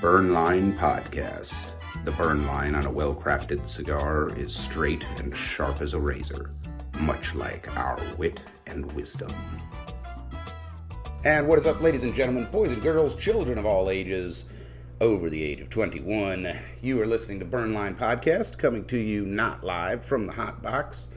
Burn Line Podcast. The burn line on a well-crafted cigar is straight and sharp as a razor, much like our wit and wisdom. And what is up, ladies and gentlemen, boys and girls, children of all ages, over the age of 21. You are listening to Burn Line Podcast, coming to you not live from the Hot Box,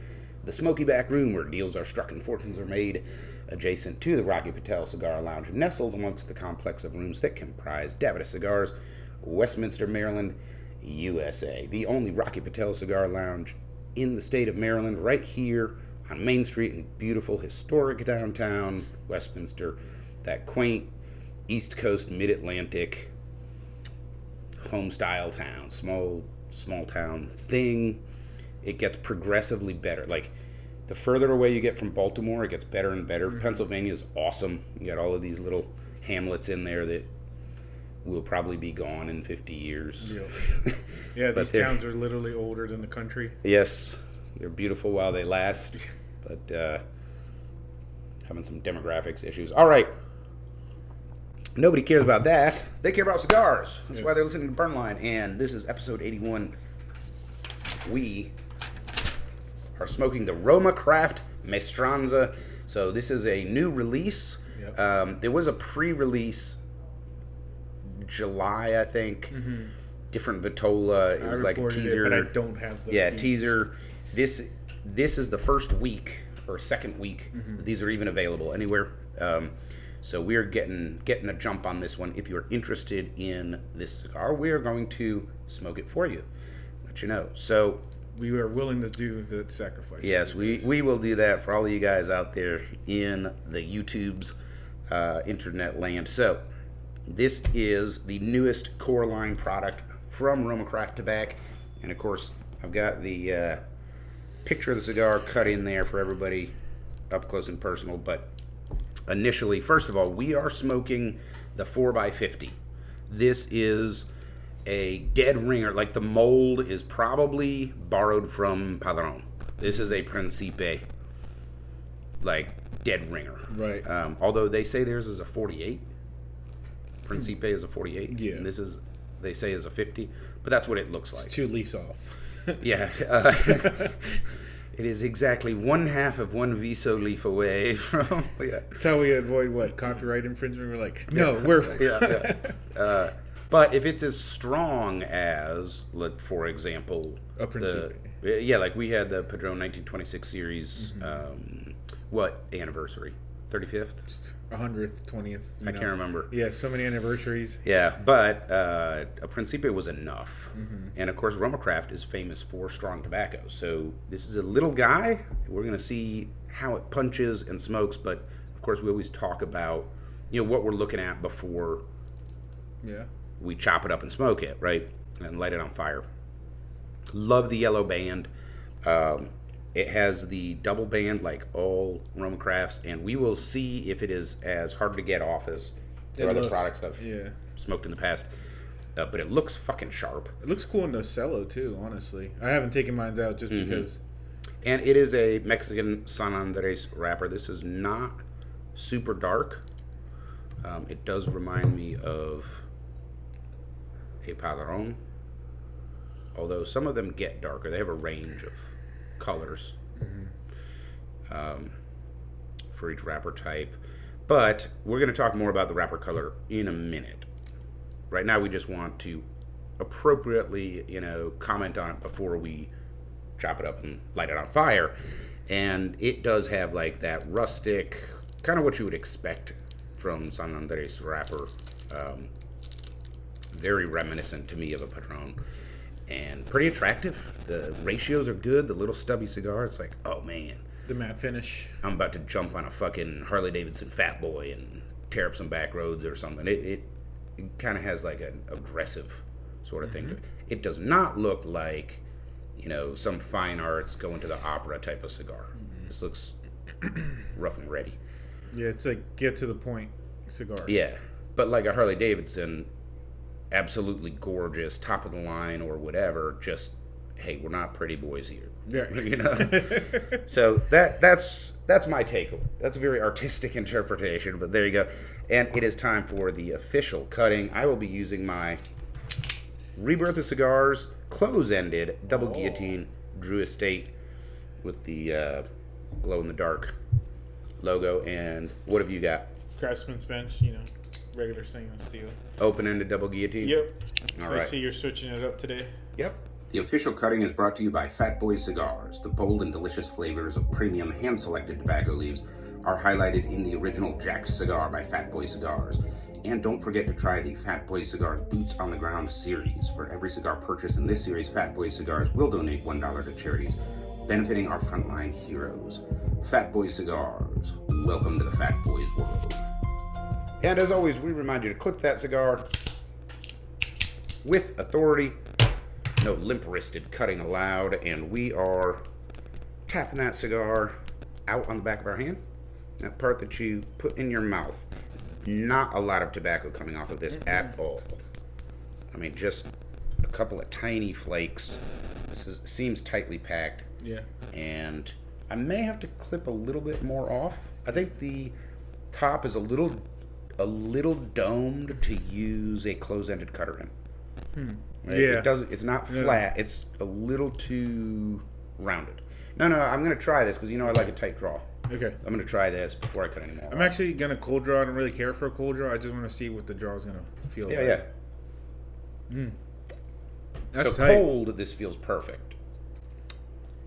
the smoky back room where deals are struck and fortunes are made, adjacent to the Rocky Patel Cigar Lounge, nestled amongst the complex of rooms that comprise Davidoff Cigars, Westminster, Maryland, USA. The only Rocky Patel Cigar Lounge in the state of Maryland, right here on Main Street in beautiful, historic downtown Westminster, that quaint East Coast, Mid-Atlantic, home-style town, small town thing. It gets progressively better. Like, the further away you get from Baltimore, it gets better and better. Pennsylvania is awesome. You got all of these little hamlets in there that will probably be gone in 50 years. Yeah, these towns are literally older than the country. Yes, they're beautiful while they last, but having some demographics issues. All right. Nobody cares about that. They care about cigars. That's why they're listening to Burn Line, and this is episode 81. We are smoking the RomaCraft Maestranza. So this is a new release. Yep. There was a pre-release July, I think. Mm-hmm. Different Vitola. It was like a teaser. But I don't have the teaser. This is the first week or second week that these are even available anywhere. So we're getting a jump on this one. If you're interested in this cigar, we are going to smoke it for you. Let you know. So we are willing to do the sacrifice. Yes, we will do that for all of you guys out there in the YouTube's internet land. So this is the newest core line product from RomaCraft Tobacco. And of course, I've got the picture of the cigar cut in there for everybody up close and personal. But initially, first of all, we are smoking the 4x50. This is a dead ringer. Like, the mold is probably borrowed from Padron. This is a Principe, like, dead ringer. Right. Although they say theirs is a 48. Principe is a 48. Yeah. And this is, they say, is a 50. But that's what it looks like. It's 2 leaves off. Yeah. It is exactly 1/2 of one Viso leaf away from. Yeah. That's how we avoid copyright infringement. We're like, no, we're. Yeah. But if it's as strong as, like, for example, a Principe. Like we had the Padron 1926 series. What anniversary? 35th? 100th, 20th. I can't remember. Yeah, so many anniversaries. Yeah, but a Principe was enough. And of course, RomaCraft is famous for strong tobacco. So this is a little guy. We're going to see how it punches and smokes. But of course, we always talk about, what we're looking at before we chop it up and smoke it, right? And light it on fire. Love the yellow band. It has the double band like all RomaCrafts, and we will see if it is as hard to get off as their other products I've smoked in the past. But it looks fucking sharp. It looks cool in the cello, too, honestly. I haven't taken mine out just because. And it is a Mexican San Andrés wrapper. This is not super dark. It does remind me of a Padron, although some of them get darker. They have a range of colors for each wrapper type, but we're going to talk more about the wrapper color in a minute. Right now we just want to appropriately comment on it before we chop it up and light it on fire. And it does have like that rustic, kind of what you would expect from San Andrés wrapper, very reminiscent to me of a Padron. And pretty attractive. The ratios are good. The little stubby cigar, it's like, oh man. The matte finish. I'm about to jump on a fucking Harley Davidson Fat Boy and tear up some back roads or something. It kind of has like an aggressive sort of thing to it. It does not look like, some fine arts going to the opera type of cigar. This looks rough and ready. Yeah, it's like get to the point cigar. Yeah, but like a Harley Davidson, absolutely gorgeous, top of the line or whatever, just hey, we're not pretty boys here. Yeah. You know? So that's my take. That's a very artistic interpretation, but there you go. And it is time for the official cutting. I will be using my Rebirth of Cigars close-ended double guillotine Drew Estate with the glow-in-the-dark logo. And what have you got? Craftsman's bench, regular stainless steel. Open-ended double guillotine? Yep. All So right. I see you're switching it up today. Yep. The official cutting is brought to you by Fat Boy Cigars. The bold and delicious flavors of premium hand-selected tobacco leaves are highlighted in the original Jack's cigar by Fat Boy Cigars. And don't forget to try the Fat Boy Cigars Boots on the Ground series. For every cigar purchase in this series, Fat Boy Cigars will donate $1 to charities, benefiting our frontline heroes. Fat Boy Cigars, welcome to the Fat Boys world. And as always, we remind you to clip that cigar with authority. No limp-wristed cutting allowed. And we are tapping that cigar out on the back of our hand. That part that you put in your mouth. Not a lot of tobacco coming off of this at all. I mean, just a couple of tiny flakes. Seems tightly packed. Yeah. And I may have to clip a little bit more off. I think the top is a little domed to use a close-ended cutter in. Right? Yeah. It's not flat. It's a little too rounded. No, I'm gonna try this because I like a tight draw. Okay. I'm gonna try this before I cut any more. I'm actually gonna cold draw. I don't really care for a cold draw. I just want to see what the draw is gonna feel like. Yeah. That's So tight. cold, this feels perfect.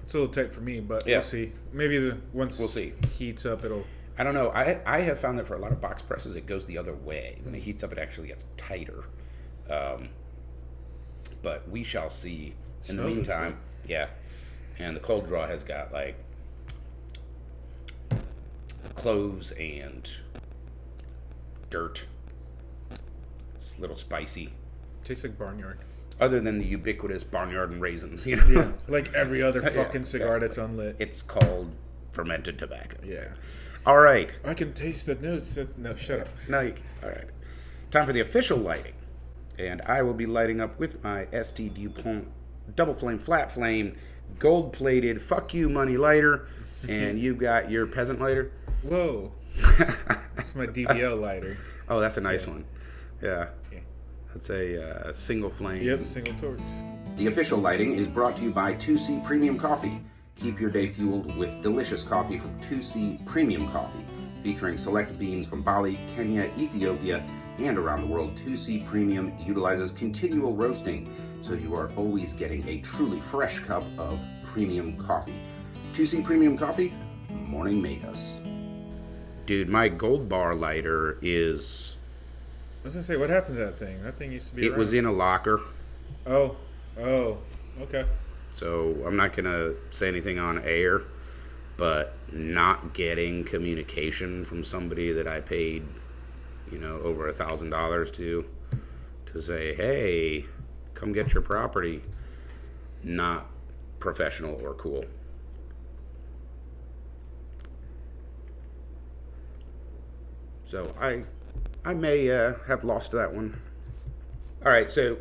It's a little tight for me, but Yeah. we'll see. Maybe once We'll see. heats up, it'll. I don't know. I have found that for a lot of box presses, it goes the other way. When it heats up, it actually gets tighter. But we shall see. In the Smells meantime, yeah. And the cold draw has got like cloves and dirt. It's a little spicy. Tastes like barnyard. Other than the ubiquitous barnyard and raisins, Yeah. Like every other fucking cigar that's unlit. It's called fermented tobacco. Yeah. All right. I can taste the notes. No, shut up. No, you can't. All right. Time for the official lighting. And I will be lighting up with my ST DuPont double flame, flat flame, gold plated, fuck you money lighter. And you've got your peasant lighter. Whoa. That's my DVL lighter. Oh, that's a nice one. Yeah. Yeah. That's a single flame. Yep, single torch. The official lighting is brought to you by 2C Premium Coffee. Keep your day fueled with delicious coffee from 2C Premium Coffee. Featuring select beans from Bali, Kenya, Ethiopia, and around the world, 2C Premium utilizes continual roasting, so you are always getting a truly fresh cup of premium coffee. 2C Premium Coffee, morning made us. Dude, my gold bar lighter is... I was gonna say, what happened to that thing? That thing used to be. It was in a locker. Oh, okay. So I'm not going to say anything on air, but not getting communication from somebody that I paid, over $1,000 to say, hey, come get your property, not professional or cool. So I may have lost that one. All right, so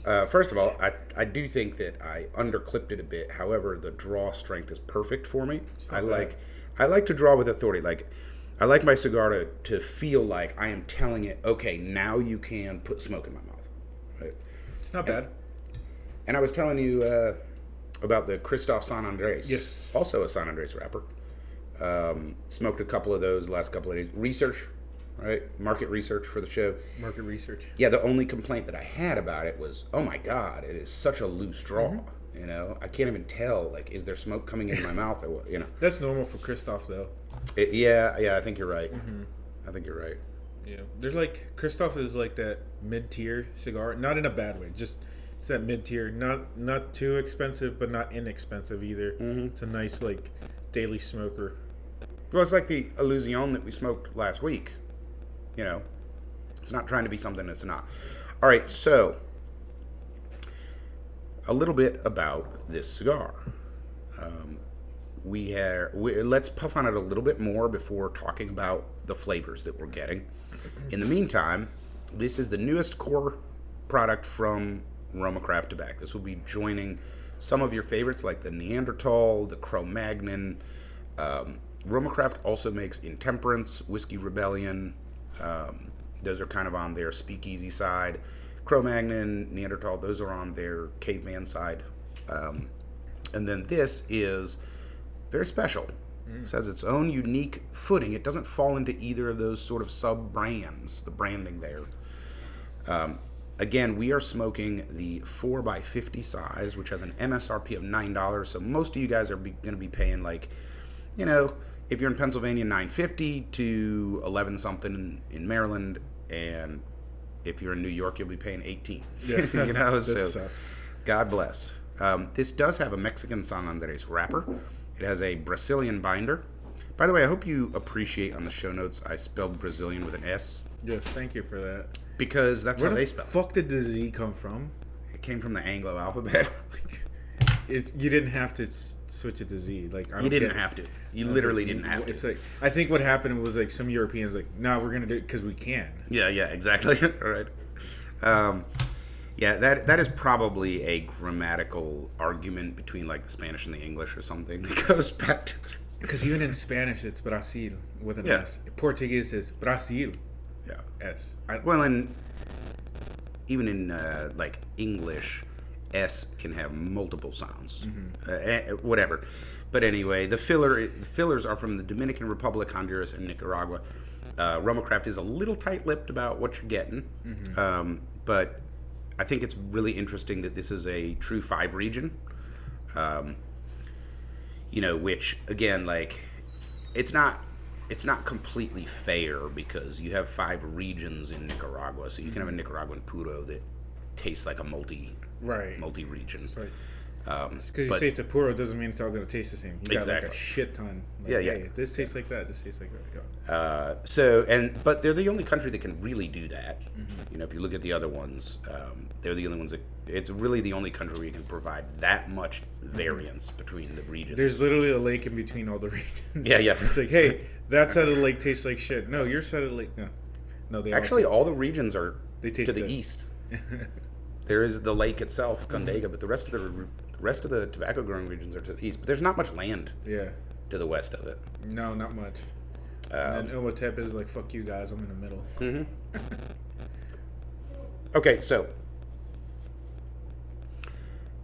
first of all, I do think that I underclipped it a bit. However, the draw strength is perfect for me. I like to draw with authority. Like I like my cigar to feel like I am telling it, okay, now you can put smoke in my mouth. Right? It's not bad. And I was telling you about the Christoph San Andrés. Yes. Also a San Andrés wrapper. Smoked a couple of those the last couple of days. Research, right? Market research for the show. Market research. Yeah, the only complaint that I had about it was, oh my God, it is such a loose draw. I can't even tell, like, is there smoke coming into my mouth or what, That's normal for Christoph, though. Yeah, I think you're right. I think you're right. Yeah. There's Christoph is like that mid-tier cigar. Not in a bad way. Just, it's that mid-tier. Not too expensive, but not inexpensive either. It's a nice, daily smoker. Well, it's like the Illusion that we smoked last week. It's not trying to be something it's not. All right, so a little bit about this cigar. Let's puff on it a little bit more before talking about the flavors that we're getting. In the meantime, this is the newest core product from RomaCraft tobacco. This will be joining some of your favorites like the Neanderthal, the Cro-Magnon. RomaCraft also makes Intemperance, Whiskey Rebellion. Those are kind of on their speakeasy side. Cro-Magnon, Neanderthal, those are on their caveman side. And then this is very special. It has its own unique footing. It doesn't fall into either of those sort of sub-brands, the branding there. Again, we are smoking the 4x50 size, which has an MSRP of $9. So most of you guys are going to be paying like, you know, if you're in Pennsylvania, $9.50 to 11 something in Maryland, and if you're in New York, you'll be paying $18. Yeah, you know, that so sucks. God bless. This does have a Mexican San Andrés wrapper. It has a Brasilian binder. By the way, I hope you appreciate on the show notes I spelled Brazilian with an S. Yes, thank you for that. Because that's Where how the they spell it. fuck did the Z come from? It came from the Anglo alphabet. You didn't have to switch it to Z. Like You didn't have to. You literally didn't have to. It's like, I think what happened was like some Europeans like, no, we're gonna do it because we can. Yeah, exactly. All right. Yeah, that is probably a grammatical argument between like the Spanish and the English or something. It goes back to... Because even in Spanish, it's Brasil with an S. Portuguese is Brasil. Yeah. S. Well, and even in like English, S can have multiple sounds. Whatever. But anyway, the fillers are from the Dominican Republic, Honduras, and Nicaragua. RomaCraft is a little tight-lipped about what you're getting, but I think it's really interesting that this is a true 5 region. You know, which again, like, it's not completely fair because you have 5 regions in Nicaragua, so you can have a Nicaraguan puro that tastes like a multi-region. Right. Just because you say it's a puro doesn't mean it's all going to taste the same. You got like a shit ton. Like, hey, this tastes like that. This tastes like that. Yeah. But they're the only country that can really do that. You know, if you look at the other ones, they're the only ones that. It's really the only country where you can provide that much variance between the regions. There's literally a lake in between all the regions. Yeah. It's like, hey, that side of the lake tastes like shit. No, your side of the lake, no. They actually all the regions are they taste to the east. There is the lake itself, Condega, but the rest of the tobacco growing regions are to the east. But there's not much land. To the west of it. No, not much. And then Owatep is like, fuck you guys, I'm in the middle. Okay, so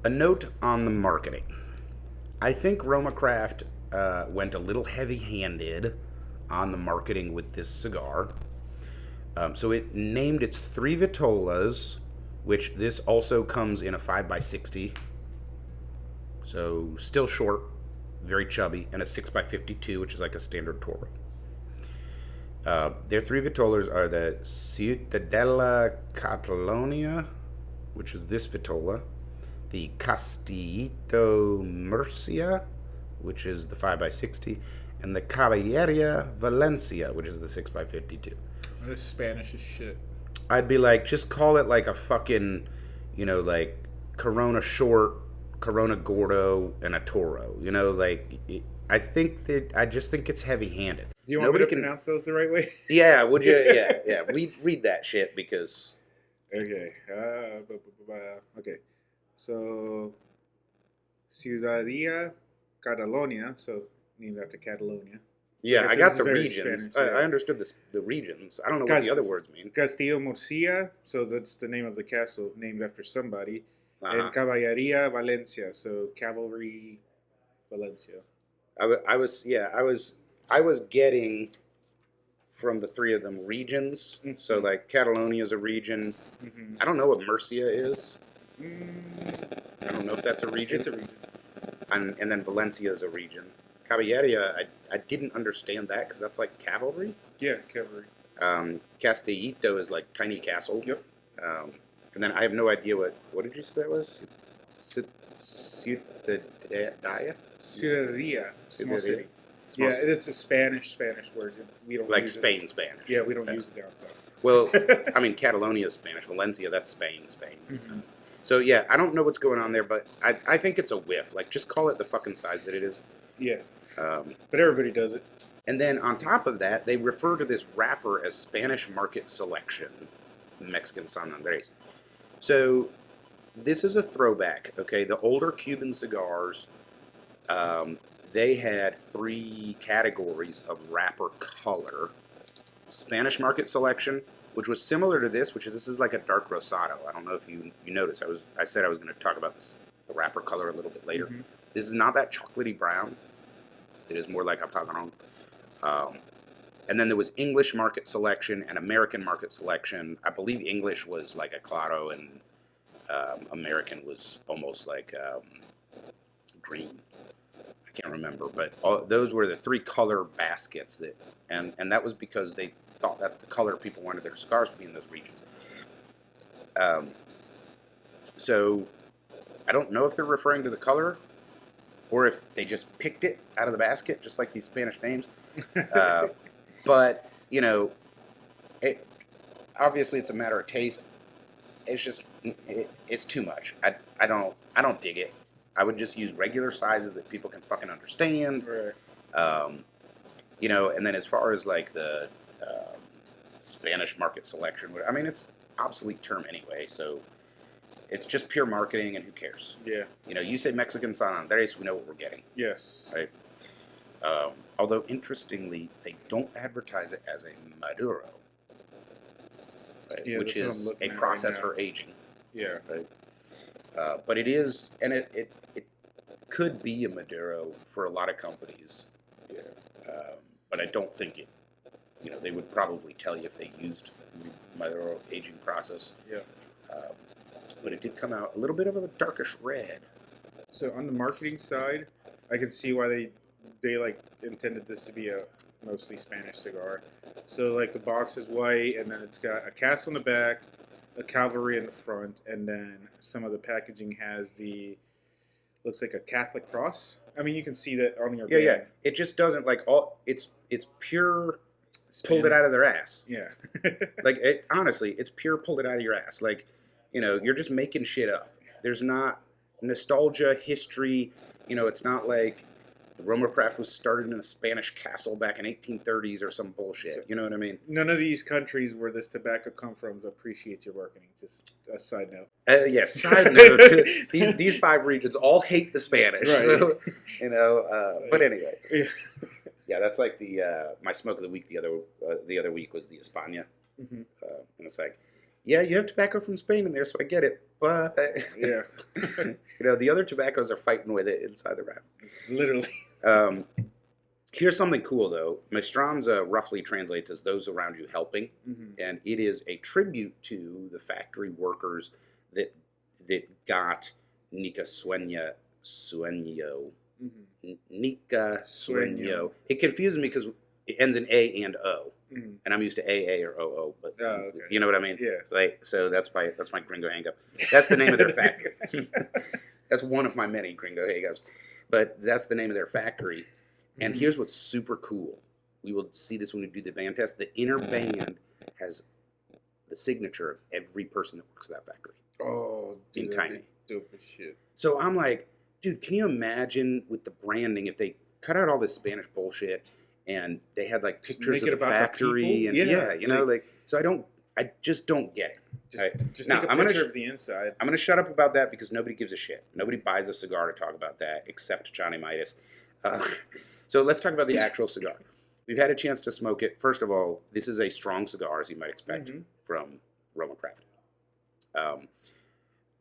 a note on the marketing. I think RomaCraft went a little heavy-handed on the marketing with this cigar. So it named its 3 vitolas, which this also comes in a 5x60. So still short, very chubby, and a 6x52, which is like a standard Toro. Their 3 vitolas are the Ciutadella Catalonia, which is this vitola, the Castillito Murcia, which is the 5x60, and the Caballeria Valencia, which is the 6x52. This Spanish is shit. I'd be like, just call it like a fucking, you know, like Corona Short, Corona Gordo, and a Toro. You know, like, I just think it's heavy-handed. Do you want me to pronounce those the right way? Yeah, would you? Yeah. Read that shit because... Okay. Okay. So, Ciudadilla Catalonia, so named after Catalonia. Yeah, I got the Spanish, regions. yeah. I understood the regions. I don't know what the other words mean. Castillo Murcia, so that's the name of the castle, named after somebody. And Caballeria Valencia, so cavalry Valencia. I was getting from the 3 of them regions. So like Catalonia is a region. I don't know what Murcia is. I don't know if that's a region. It's a region. And then Valencia is a region. Caballeria, I didn't understand that because that's like cavalry. Yeah, cavalry. Castillito is like tiny castle. Yep. And then I have no idea what did you say that was? Ciudadilla? Ciudadilla. Small city. Yeah, it's a Spanish word. We don't like use Spain it. Spanish. Yeah, we don't use it down south. Well, I mean, Catalonia is Spanish. Valencia, that's Spain. So, yeah, I don't know what's going on there, but I think it's a whiff. Like, just call it the fucking size that it is. Yeah. But everybody does it. And then on top of that, they refer to this wrapper as Spanish Market Selection, Mexican San Andrés. So this is a throwback. Okay, the older Cuban cigars, they had 3 categories of wrapper color. Spanish market selection, which was similar to this, this is like a dark rosado. I don't know if you noticed. I said I was going to talk about the wrapper color a little bit later. Mm-hmm. This is not that chocolatey brown. It is more like a padron. And then there was English market selection and American market selection. I believe English was like a claro, and American was almost like green. I can't remember, but those were the 3 color baskets and that was because they thought that's the color people wanted their cigars to be in those regions. So I don't know if they're referring to the color or if they just picked it out of the basket, just like these Spanish names. But obviously it's a matter of taste. It's just it's too much. I don't dig it. I would just use regular sizes that people can fucking understand. Right. And then as far as like the Spanish market selection, I mean, it's obsolete term anyway, so it's just pure marketing, and who cares? Yeah. You say Mexican San Andrés, we know what we're getting. Yes. Right. Although interestingly, they don't advertise it as a Maduro, right? Yeah, which is a process for aging. Yeah. Right. But it is, and it could be a Maduro for a lot of companies. Yeah. But I don't think it. They would probably tell you if they used the Maduro aging process. Yeah. But it did come out a little bit of a darkish red. So on the marketing side, I can see why they like intended this to be a mostly Spanish cigar. So like the box is white, and then it's got a castle in the back, a cavalry in the front, and then some of the packaging has looks like a Catholic cross. I mean, you can see that on your band. Yeah. It just doesn't it's pure pulled it out of their ass. Yeah. Honestly, it's pure pulled it out of your ass. Like, you're just making shit up. There's not nostalgia, history. It's not like RomaCraft was started in a Spanish castle back in 1830s or some bullshit. You know what I mean? None of these countries where this tobacco comes from appreciates your marketing. Just a side note. Yes, side note. These 5 regions all hate the Spanish. Right. So, but anyway. Yeah, that's like my smoke of the week the other week was the España. Mm-hmm. And it's like, yeah, you have tobacco from Spain in there, so I get it. But yeah, the other tobaccos are fighting with it inside the wrap. Literally. Here's something cool though. Maestranza roughly translates as "those around you helping," mm-hmm. and it is a tribute to the factory workers that got Nica Sueño. Mm-hmm. Nica Sueño. It confuses me because it ends in A and O, mm-hmm. and I'm used to AA or OO, but okay. You know what I mean? Yeah. So that's my gringo hang-up. That's the name of their factory. That's one of my many gringo hang-ups, but that's the name of their factory. And mm-hmm. here's what's super cool. We will see this when we do the band test. The inner band has the signature of every person that works at that factory. Oh, dude, in tiny. Dope as shit. So I'm like, dude, can you imagine with the branding if they cut out all this Spanish bullshit and they had like pictures of the factory and so I just don't get it. Just take a picture of the inside. I'm going to shut up about that because nobody gives a shit. Nobody buys a cigar to talk about that except Johnny Midas. So let's talk about the actual cigar. We've had a chance to smoke it. First of all, this is a strong cigar, as you might expect, mm-hmm. from RomaCraft.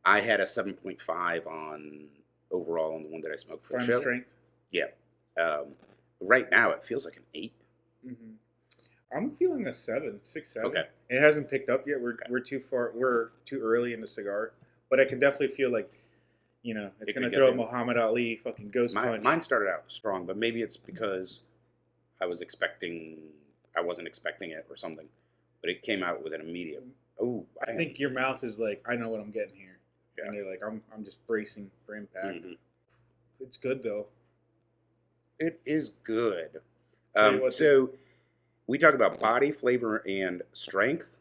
I had a 7.5 overall on the one that I smoked for the show. Strength? Yeah. Right now, it feels like an 8. Mm-hmm. I'm feeling a 7. Okay. It hasn't picked up yet. We're too far. We're too early in the cigar, but I can definitely feel like, it's going to throw Muhammad Ali fucking ghost punch. Mine started out strong, but maybe it's because I wasn't expecting it or something, but it came out with an immediate. Oh, I think your mouth is like, I know what I'm getting here, yeah. And you're like, I'm just bracing for impact. Mm-hmm. It's good though. It is good. So we talk about body, flavor, and strength.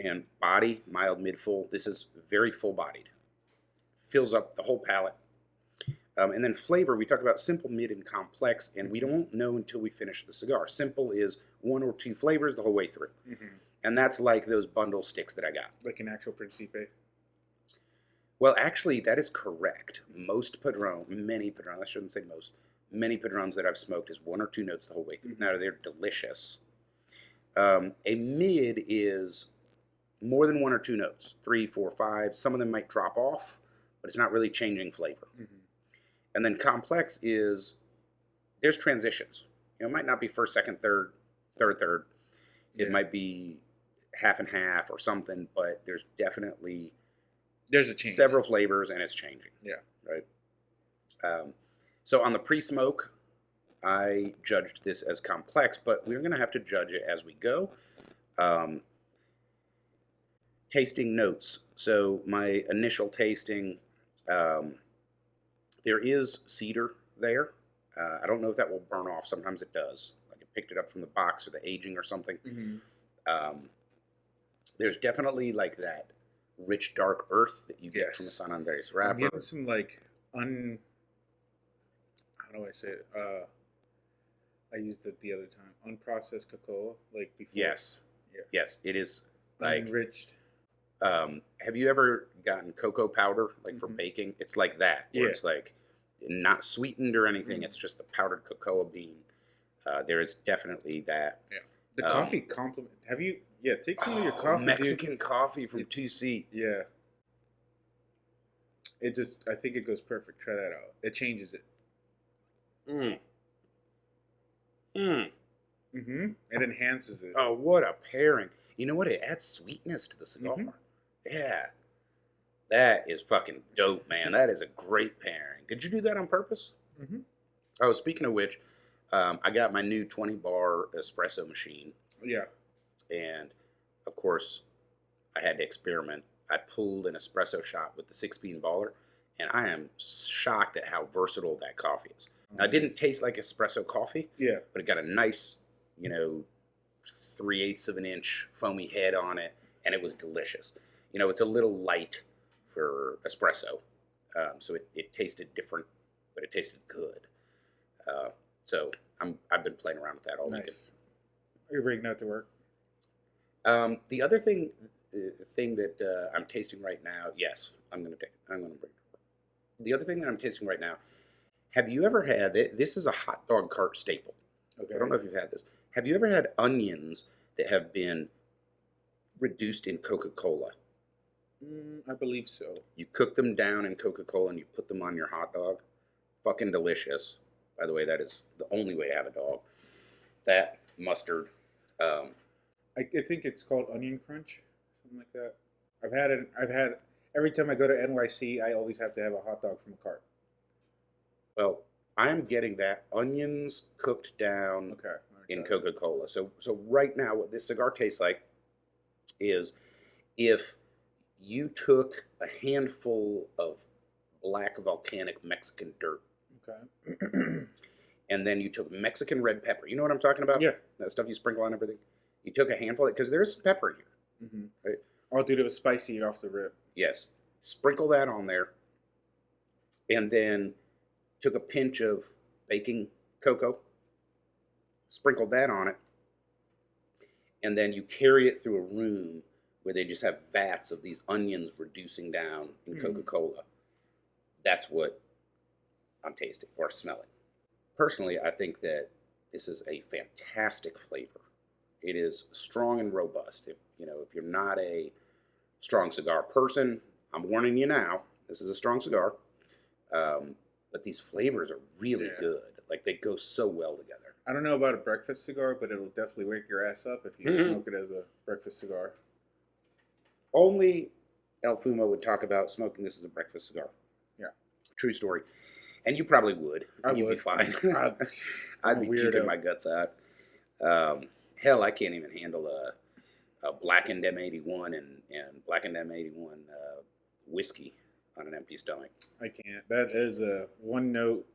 And body, mild, mid, full. This is very full-bodied. Fills up the whole palate. And then flavor, we talk about simple, mid, and complex, and we don't know until we finish the cigar. Simple is 1 or 2 flavors the whole way through. Mm-hmm. And that's like those bundle sticks that I got. Like an actual Principe? Well, actually, that is correct. Many Padron, I shouldn't say most, many Padrons that I've smoked is 1 or 2 notes the whole way through. Now, they're delicious. A mid is more than 1 or 2 notes, 3, 4, 5. Some of them might drop off, but it's not really changing flavor. And then complex is, there's transitions. It might not be first, second, third. It might be half and half or something, but there's definitely There's a change. several flavors, and it's changing. Yeah. Right. So on the pre-smoke, I judged this as complex, but we're going to have to judge it as we go. Tasting notes. So my initial tasting, there is cedar there. I don't know if that will burn off. Sometimes it does. Like I picked it up from the box or the aging or something. There's definitely like that rich dark earth that you get from the San Andrés wrapper. I'm getting some like how do I say it? I used it the other time. Unprocessed cocoa, like before. Yes. Yes, it is like enriched. Have you ever gotten cocoa powder like for baking? It's like that. Where it's like not sweetened or anything. It's just the powdered cocoa bean. There is definitely that. Yeah. The coffee compliment. Have you? Yeah, take some of your coffee. Mexican coffee from 2C. Yeah. It just, I think it goes perfect. Try that out. It changes it. It enhances it. Oh, what a pairing. You know what? It adds sweetness to the cigar. Yeah. That is fucking dope, man. That is a great pairing. Did you do that on purpose? Oh, speaking of which, I got my new 20-bar espresso machine. Yeah. And, of course, I had to experiment. I pulled an espresso shot with the 6-bean baller, and I am shocked at how versatile that coffee is. Now, it didn't taste like espresso coffee, but it got a nice, 3/8 of an inch foamy head on it, and it was delicious. It's a little light for espresso, so it tasted different, but it tasted good. So I've been playing around with that all weekend. Are you bringing that to work? The other thing that I'm tasting right now, yes, I'm going to bring it. The other thing that I'm tasting right now, have you ever had, this is a hot dog cart staple. Okay. I don't know if you've had this. Have you ever had onions that have been reduced in Coca-Cola? I believe so. You cook them down in Coca-Cola and you put them on your hot dog. Fucking delicious. By the way, that is the only way to have a dog. That, mustard. I think it's called onion crunch, something like that. I've had every time I go to NYC, I always have to have a hot dog from a cart. Well, I'm getting that onions cooked down in Coca-Cola. So right now, what this cigar tastes like is if you took a handful of black volcanic Mexican dirt. And then you took Mexican red pepper. You know what I'm talking about? Yeah. That stuff you sprinkle on everything. You took a handful, because there's some pepper in here. Right? Oh, dude, it was spicy off the rip. Yes. Sprinkle that on there. And then took a pinch of baking cocoa. Sprinkled that on it. And then you carry it through a room where they just have vats of these onions reducing down in Coca-Cola. That's what I'm tasting or smelling. Personally, I think that this is a fantastic flavor. It is strong and robust. If you're not a strong cigar person, I'm warning you now. This is a strong cigar, but these flavors are really good. Like they go so well together. I don't know about a breakfast cigar, but it'll definitely wake your ass up if you smoke it as a breakfast cigar. Only El Fumo would talk about smoking this as a breakfast cigar. Yeah, true story. And you probably would. You'd be fine. I'd be kicking my guts out. Hell, I can't even handle a blackened M81 and blackened M81 whiskey on an empty stomach. I can't. That is a one note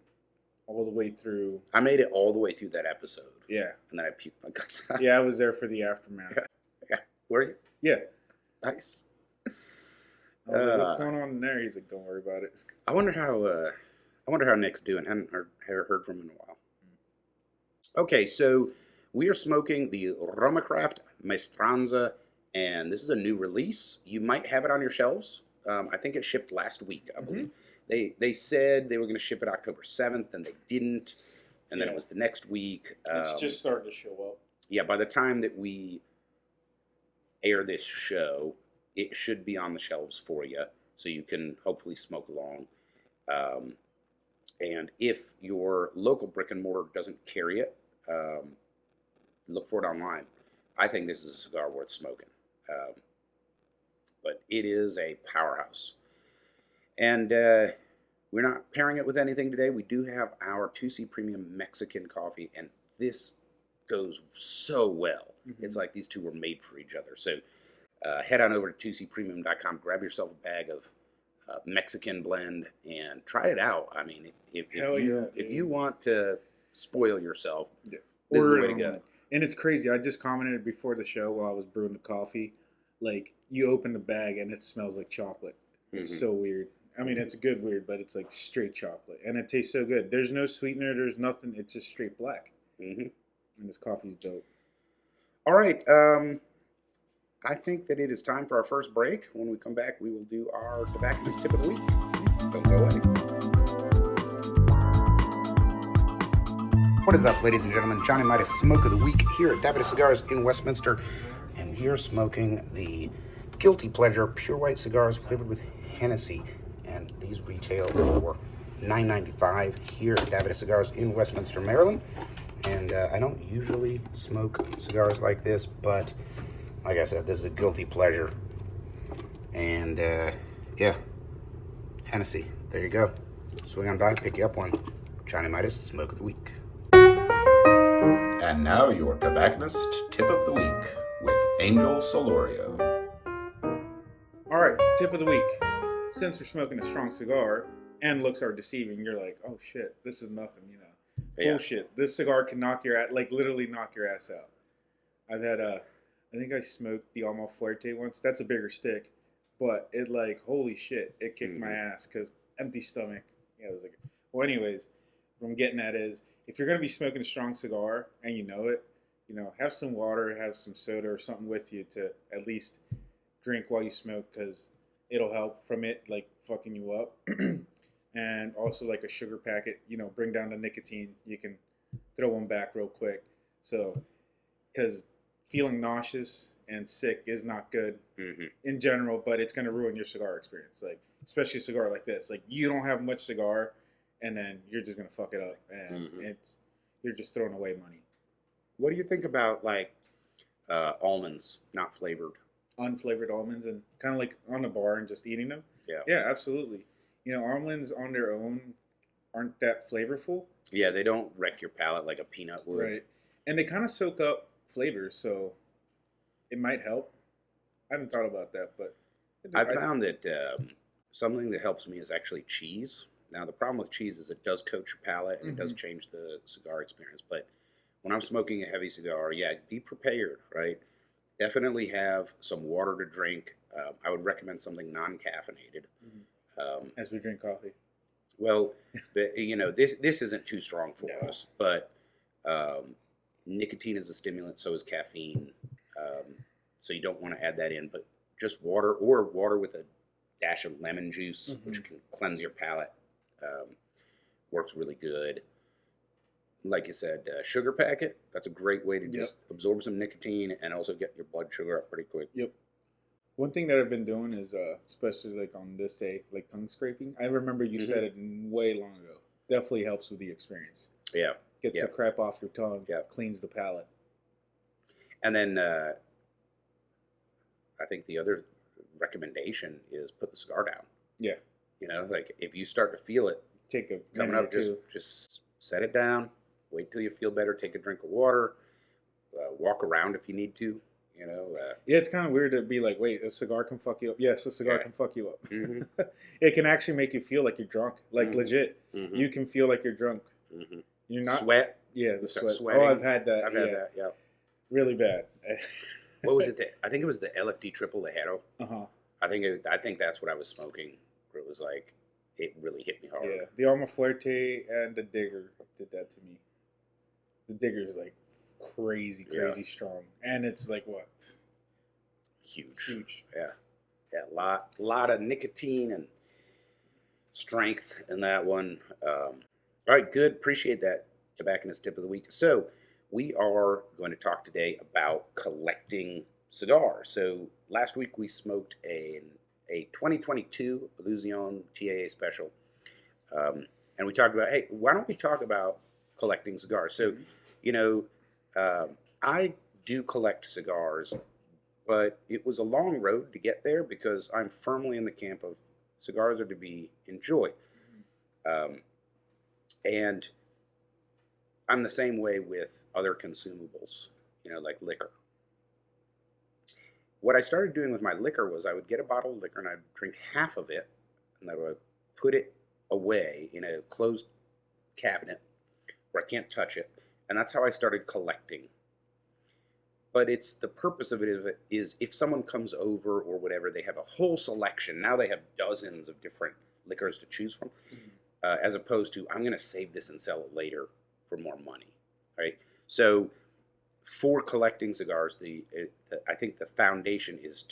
all the way through. I made it all the way through that episode. Yeah. And then I puked my guts out. Yeah, I was there for the aftermath. Yeah. Were you? Yeah. Nice. I was like, what's going on in there? He's like, don't worry about it. I wonder how Nick's doing. I haven't heard from him in a while. Okay, so we are smoking the RomaCraft Maestranza, and this is a new release. You might have it on your shelves. I think it shipped last week, I believe. They said they were going to ship it October 7th, and they didn't. And then it was the next week. It's just starting to show up. Yeah, by the time that we air this show, it should be on the shelves for you, so you can hopefully smoke along. And if your local brick and mortar doesn't carry it, look for it online. I think this is a cigar worth smoking. But it is a powerhouse. And we're not pairing it with anything today. We do have our 2C Premium Mexican coffee, and this goes so well. It's like these two were made for each other. So head on over to 2cpremium.com, grab yourself a bag of Mexican blend, and try it out. I mean, if you want to spoil yourself, this is the way to go. And it's crazy. I just commented before the show while I was brewing the coffee. Like, you open the bag and it smells like chocolate. It's so weird. I mean, it's good weird, but it's like straight chocolate. And it tastes so good. There's no sweetener. There's nothing. It's just straight black. And this coffee's dope. All right. I think that it is time for our first break. When we come back, we will do our tobacconist tip of the week. Don't go away. What is up, ladies and gentlemen? Johnny Midas, Smoke of the Week here at Davidoff Cigars in Westminster. And you're smoking the Guilty Pleasure Pure White Cigars flavored with Hennessy. And these retail for $9.95 here at Davidoff Cigars in Westminster, Maryland. And I don't usually smoke cigars like this, but like I said, this is a guilty pleasure. And yeah, Hennessy, there you go. Swing on by, pick you up one. Johnny Midas, Smoke of the Week. And now your tobacconist tip of the week with Angel Solorio. All right, tip of the week. Since you're smoking a strong cigar and looks are deceiving, you're like, oh shit, this is nothing, you know. Yeah. Bullshit. This cigar can knock your ass, like literally knock your ass out. I've had I think I smoked the Alma Fuerte once. That's a bigger stick, but it like, holy shit, it kicked my ass because empty stomach. Yeah, it was like, well, anyways, what I'm getting at is if you're gonna be smoking a strong cigar and you know it, you know, have some water, have some soda or something with you to at least drink while you smoke because it'll help from it like fucking you up. And also like a sugar packet, you know, bring down the nicotine. You can throw one back real quick. So, because feeling nauseous and sick is not good in general, but it's going to ruin your cigar experience. Like, especially a cigar like this. Like, you don't have much cigar, and then you're just going to fuck it up. And you're just throwing away money. What do you think about, like, almonds, not flavored? Unflavored almonds and kind of like on the bar and just eating them? Yeah. Yeah, absolutely. You know, almonds on their own aren't that flavorful. Yeah, they don't wreck your palate like a peanut would. Right. And they kind of soak up flavors, so it might help. I haven't thought about that, but I found that something that helps me is actually cheese. Now, the problem with cheese is it does coat your palate and it does change the cigar experience. But when I'm smoking a heavy cigar, yeah, be prepared, right? Definitely have some water to drink. I would recommend something non-caffeinated. As we drink coffee. Well, you know, this isn't too strong for us, but nicotine is a stimulant, so is caffeine. So you don't want to add that in, but just water or water with a dash of lemon juice, which can cleanse your palate, works really good. Like you said, sugar packet, that's a great way to just absorb some nicotine and also get your blood sugar up pretty quick. Yep. One thing that I've been doing is, especially like on this day, like tongue scraping. I remember you said it way long ago. Definitely helps with the experience. Yeah. Gets the crap off your tongue. Yeah. Cleans the palate. And then I think the other recommendation is put the cigar down. Yeah. You know, like if you start to feel it Take a coming minute up, or two. just set it down. Wait till you feel better. Take a drink of water. Walk around if you need to. You know, yeah, it's kind of weird to be like, wait, a cigar can fuck you up. Yes, a cigar can fuck you up. It can actually make you feel like you're drunk, like legit. You can feel like you're drunk. You're not sweat. Yeah, the sweat. Sweating. Oh, I've had that. I've had that. Yeah, really bad. What was it? I think it was the LFD Triple Ligero. I think that's what I was smoking. Where it was like, it really hit me hard. Yeah, the Alma Fuerte and the Digger did that to me. The Digger's like crazy strong, and it's like what? Huge. Yeah. Yeah, lot of nicotine and strength in that one. All right, good. Appreciate that tobacconist tip of the week. So we are going to talk today about collecting cigars. So last week we smoked a 2022 Illusion TAA special, and we talked about, hey, why don't we talk about collecting cigars? So, you know, I do collect cigars, but it was a long road to get there because I'm firmly in the camp of cigars are to be enjoyed. And I'm the same way with other consumables, like liquor. What I started doing with my liquor was I would get a bottle of liquor and I'd drink half of it and I would put it away in a closed cabinet where I can't touch it. And that's how I started collecting. But it's the purpose of it is if someone comes over or whatever, they have a whole selection. Now they have dozens of different liquors to choose from, as opposed to I'm going to save this and sell it later for more money, right? So for collecting cigars, I think the foundation is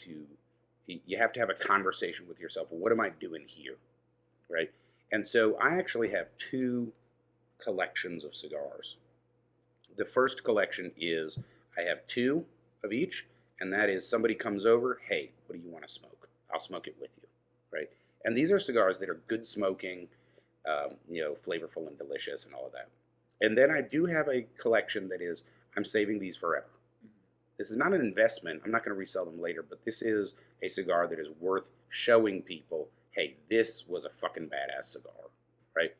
you have to have a conversation with yourself. What am I doing here, right? And so I actually have two collections of cigars. The first collection is I have two of each, and that is somebody comes over, hey, what do you want to smoke? I'll smoke it with you, right? And these are cigars that are good smoking, flavorful and delicious and all of that. And then I do have a collection that is, I'm saving these forever. This is not an investment. I'm not going to resell them later, but this is a cigar that is worth showing people, hey, this was a fucking badass cigar, right?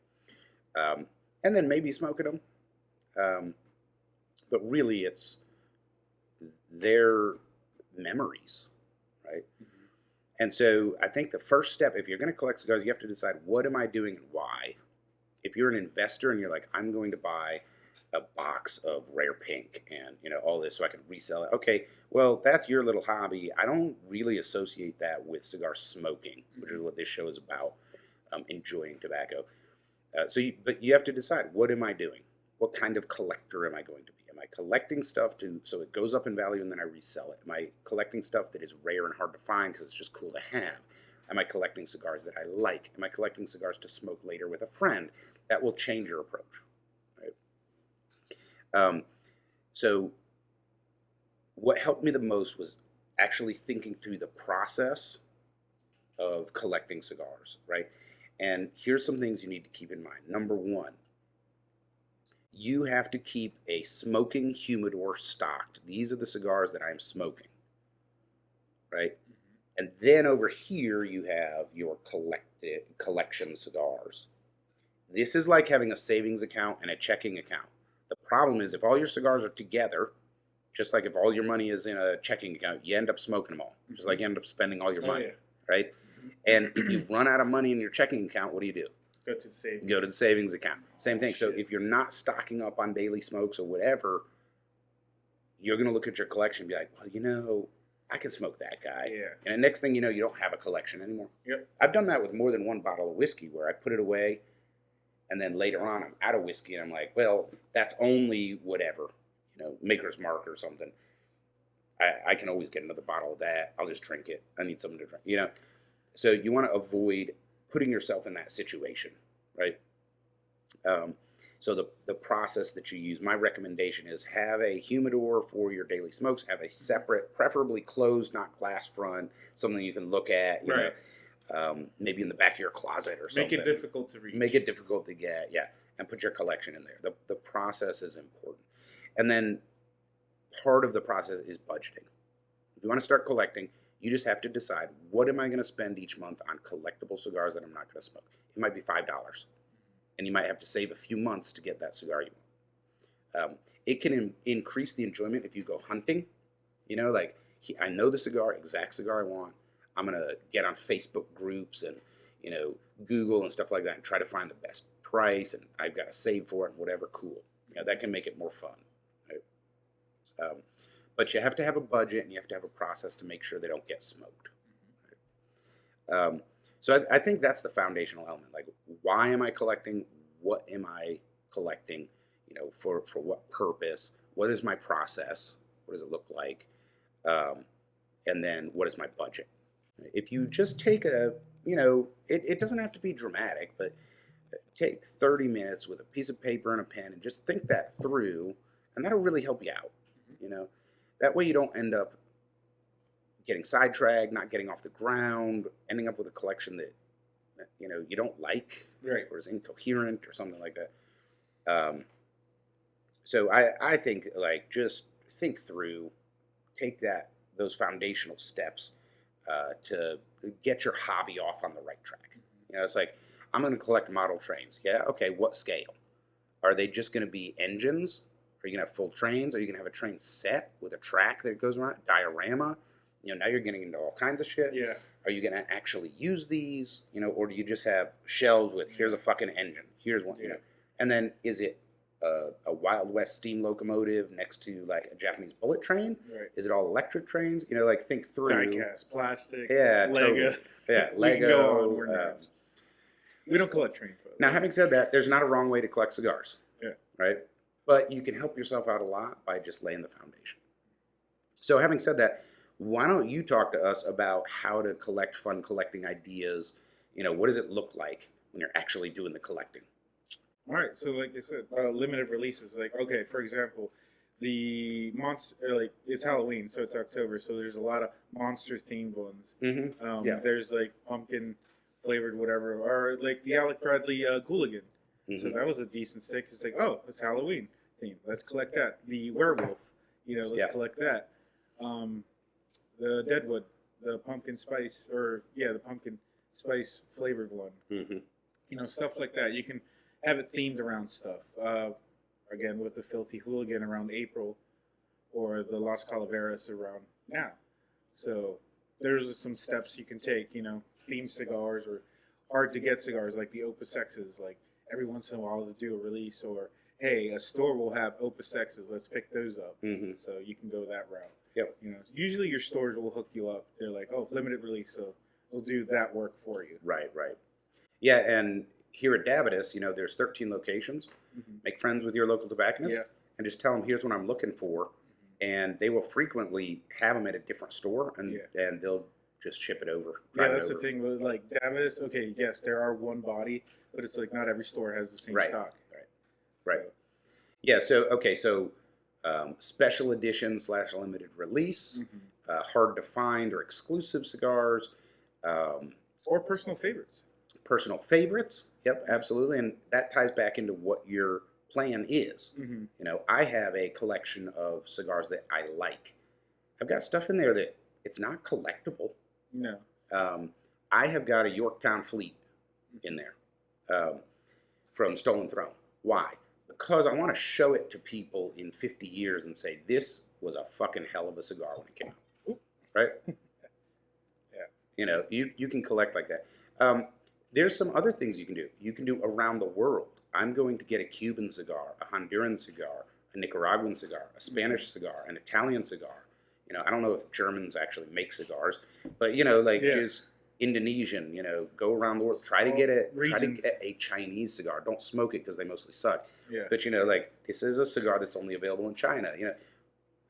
And then maybe smoking them. But really, it's their memories, right? And so I think the first step, if you're going to collect cigars, you have to decide, what am I doing and why? If you're an investor and you're like, I'm going to buy a box of rare pink and, all this so I can resell it. Okay, well, that's your little hobby. I don't really associate that with cigar smoking, which is what this show is about, enjoying tobacco. But you have to decide, what am I doing? What kind of collector am I going to be? Am I collecting stuff so it goes up in value and then I resell it? Am I collecting stuff that is rare and hard to find because it's just cool to have? Am I collecting cigars that I like? Am I collecting cigars to smoke later with a friend? That will change your approach, right? So what helped me the most was actually thinking through the process of collecting cigars, right? And here's some things you need to keep in mind. Number one, you have to keep a smoking humidor stocked. These are the cigars that I'm smoking, right? And then over here, you have your collection cigars. This is like having a savings account and a checking account. The problem is if all your cigars are together, just like if all your money is in a checking account, you end up smoking them all. Just like you end up spending all your money, right? And if you run out of money in your checking account, what do? Go to the savings. Go to the savings account. Same thing. So if you're not stocking up on daily smokes or whatever, you're going to look at your collection and be like, well, I can smoke that guy. Yeah. And the next thing you know, you don't have a collection anymore. Yep. I've done that with more than one bottle of whiskey where I put it away and then later on I'm out of whiskey and I'm like, well, that's only whatever, Maker's Mark or something. I can always get another bottle of that. I'll just drink it. I need something to drink, So you want to avoid putting yourself in that situation, right? So the process that you use, my recommendation is have a humidor for your daily smokes, have a separate, preferably closed, not glass front, something you can look at, maybe in the back of your closet or something. Make it difficult to reach. Make it difficult to get, and put your collection in there. The process is important. And then part of the process is budgeting. If you want to start collecting, you just have to decide, what am I going to spend each month on collectible cigars that I'm not going to smoke? It might be $5. And you might have to save a few months to get that cigar you want. It can increase the enjoyment if you go hunting. I know the exact cigar I want. I'm going to get on Facebook groups and, Google and stuff like that and try to find the best price. And I've got to save for it and whatever. Cool. That can make it more fun. Right? But you have to have a budget and you have to have a process to make sure they don't get smoked. Right? So I think that's the foundational element. Like, why am I collecting? What am I collecting? For what purpose? What is my process? What does it look like? And then what is my budget? If you just take it doesn't have to be dramatic, but take 30 minutes with a piece of paper and a pen and just think that through, and that'll really help you out. That way you don't end up getting sidetracked, not getting off the ground, ending up with a collection that you don't like, right, or is incoherent or something like that. So I think, like, just think through, take those foundational steps to get your hobby off on the right track. It's like, I'm going to collect model trains. Yeah, okay, what scale? Are they just going to be engines? Are you going to have full trains? Are you going to have a train set with a track that goes around, diorama? Now you're getting into all kinds of shit. Yeah. Are you going to actually use these? Or do you just have shelves with, here's a fucking engine, here's one, and then is it a Wild West steam locomotive next to like a Japanese bullet train? Right. Is it all electric trains? Like, think through. Diecast, plastic, yeah, Lego. totally. Yeah, Lego. We can go on. We're nerds. We don't collect train photos. Now, having said that, there's not a wrong way to collect cigars. Yeah. Right? But you can help yourself out a lot by just laying the foundation. So, having said that, why don't you talk to us about how to collect fun collecting ideas? What does it look like when you're actually doing the collecting? All right. So, like I said, limited releases. Like, okay, for example, the monster, like, it's Halloween, so it's October, so there's a lot of monster themed ones. Mm-hmm. There's like pumpkin flavored whatever, or like the Alec Bradley Gooligan. Mm-hmm. So that was a decent stick. It's like, oh, it's Halloween theme. Let's collect that. The werewolf, let's collect that. The Deadwood, the pumpkin spice, the pumpkin spice flavored one. Mm-hmm. Stuff like that. You can have it themed around stuff. Again, with the Filthy Hooligan around April, or the Las Calaveras around now. So there's some steps you can take. Themed cigars or hard to get cigars like the Opus X's. Like, every once in a while to do a release, or hey, a store will have Opus X's. Let's pick those up. Mm-hmm. So you can go that route. Yep. Usually your stores will hook you up. They're like, oh, limited release, so we'll do that work for you. Right. Yeah, and here at Davidas, there's 13 locations. Mm-hmm. Make friends with your local tobacconist and just tell them, here's what I'm looking for. And they will frequently have them at a different store, and they'll just ship it over. Yeah, that's the thing with like Davidas. Okay, yes, there are one body, but it's like not every store has the same stock. Right. Yeah. So special edition / limited release, hard to find or exclusive cigars, or personal favorites. Personal favorites. Yep, absolutely, and that ties back into what your plan is. Mm-hmm. I have a collection of cigars that I like. I've got stuff in there that it's not collectible. No. I have got a Yorktown Fleet in there from Stolen Throne. Why? Because I want to show it to people in 50 years and say, this was a fucking hell of a cigar when it came out. Ooh. Right? Yeah. You can collect like that. There's some other things you can do. You can do around the world. I'm going to get a Cuban cigar, a Honduran cigar, a Nicaraguan cigar, a Spanish cigar, an Italian cigar. I don't know if Germans actually make cigars, but just Indonesian. Go around the world. Try to get a Chinese cigar. Don't smoke it because they mostly suck. Yeah. But this is a cigar that's only available in China.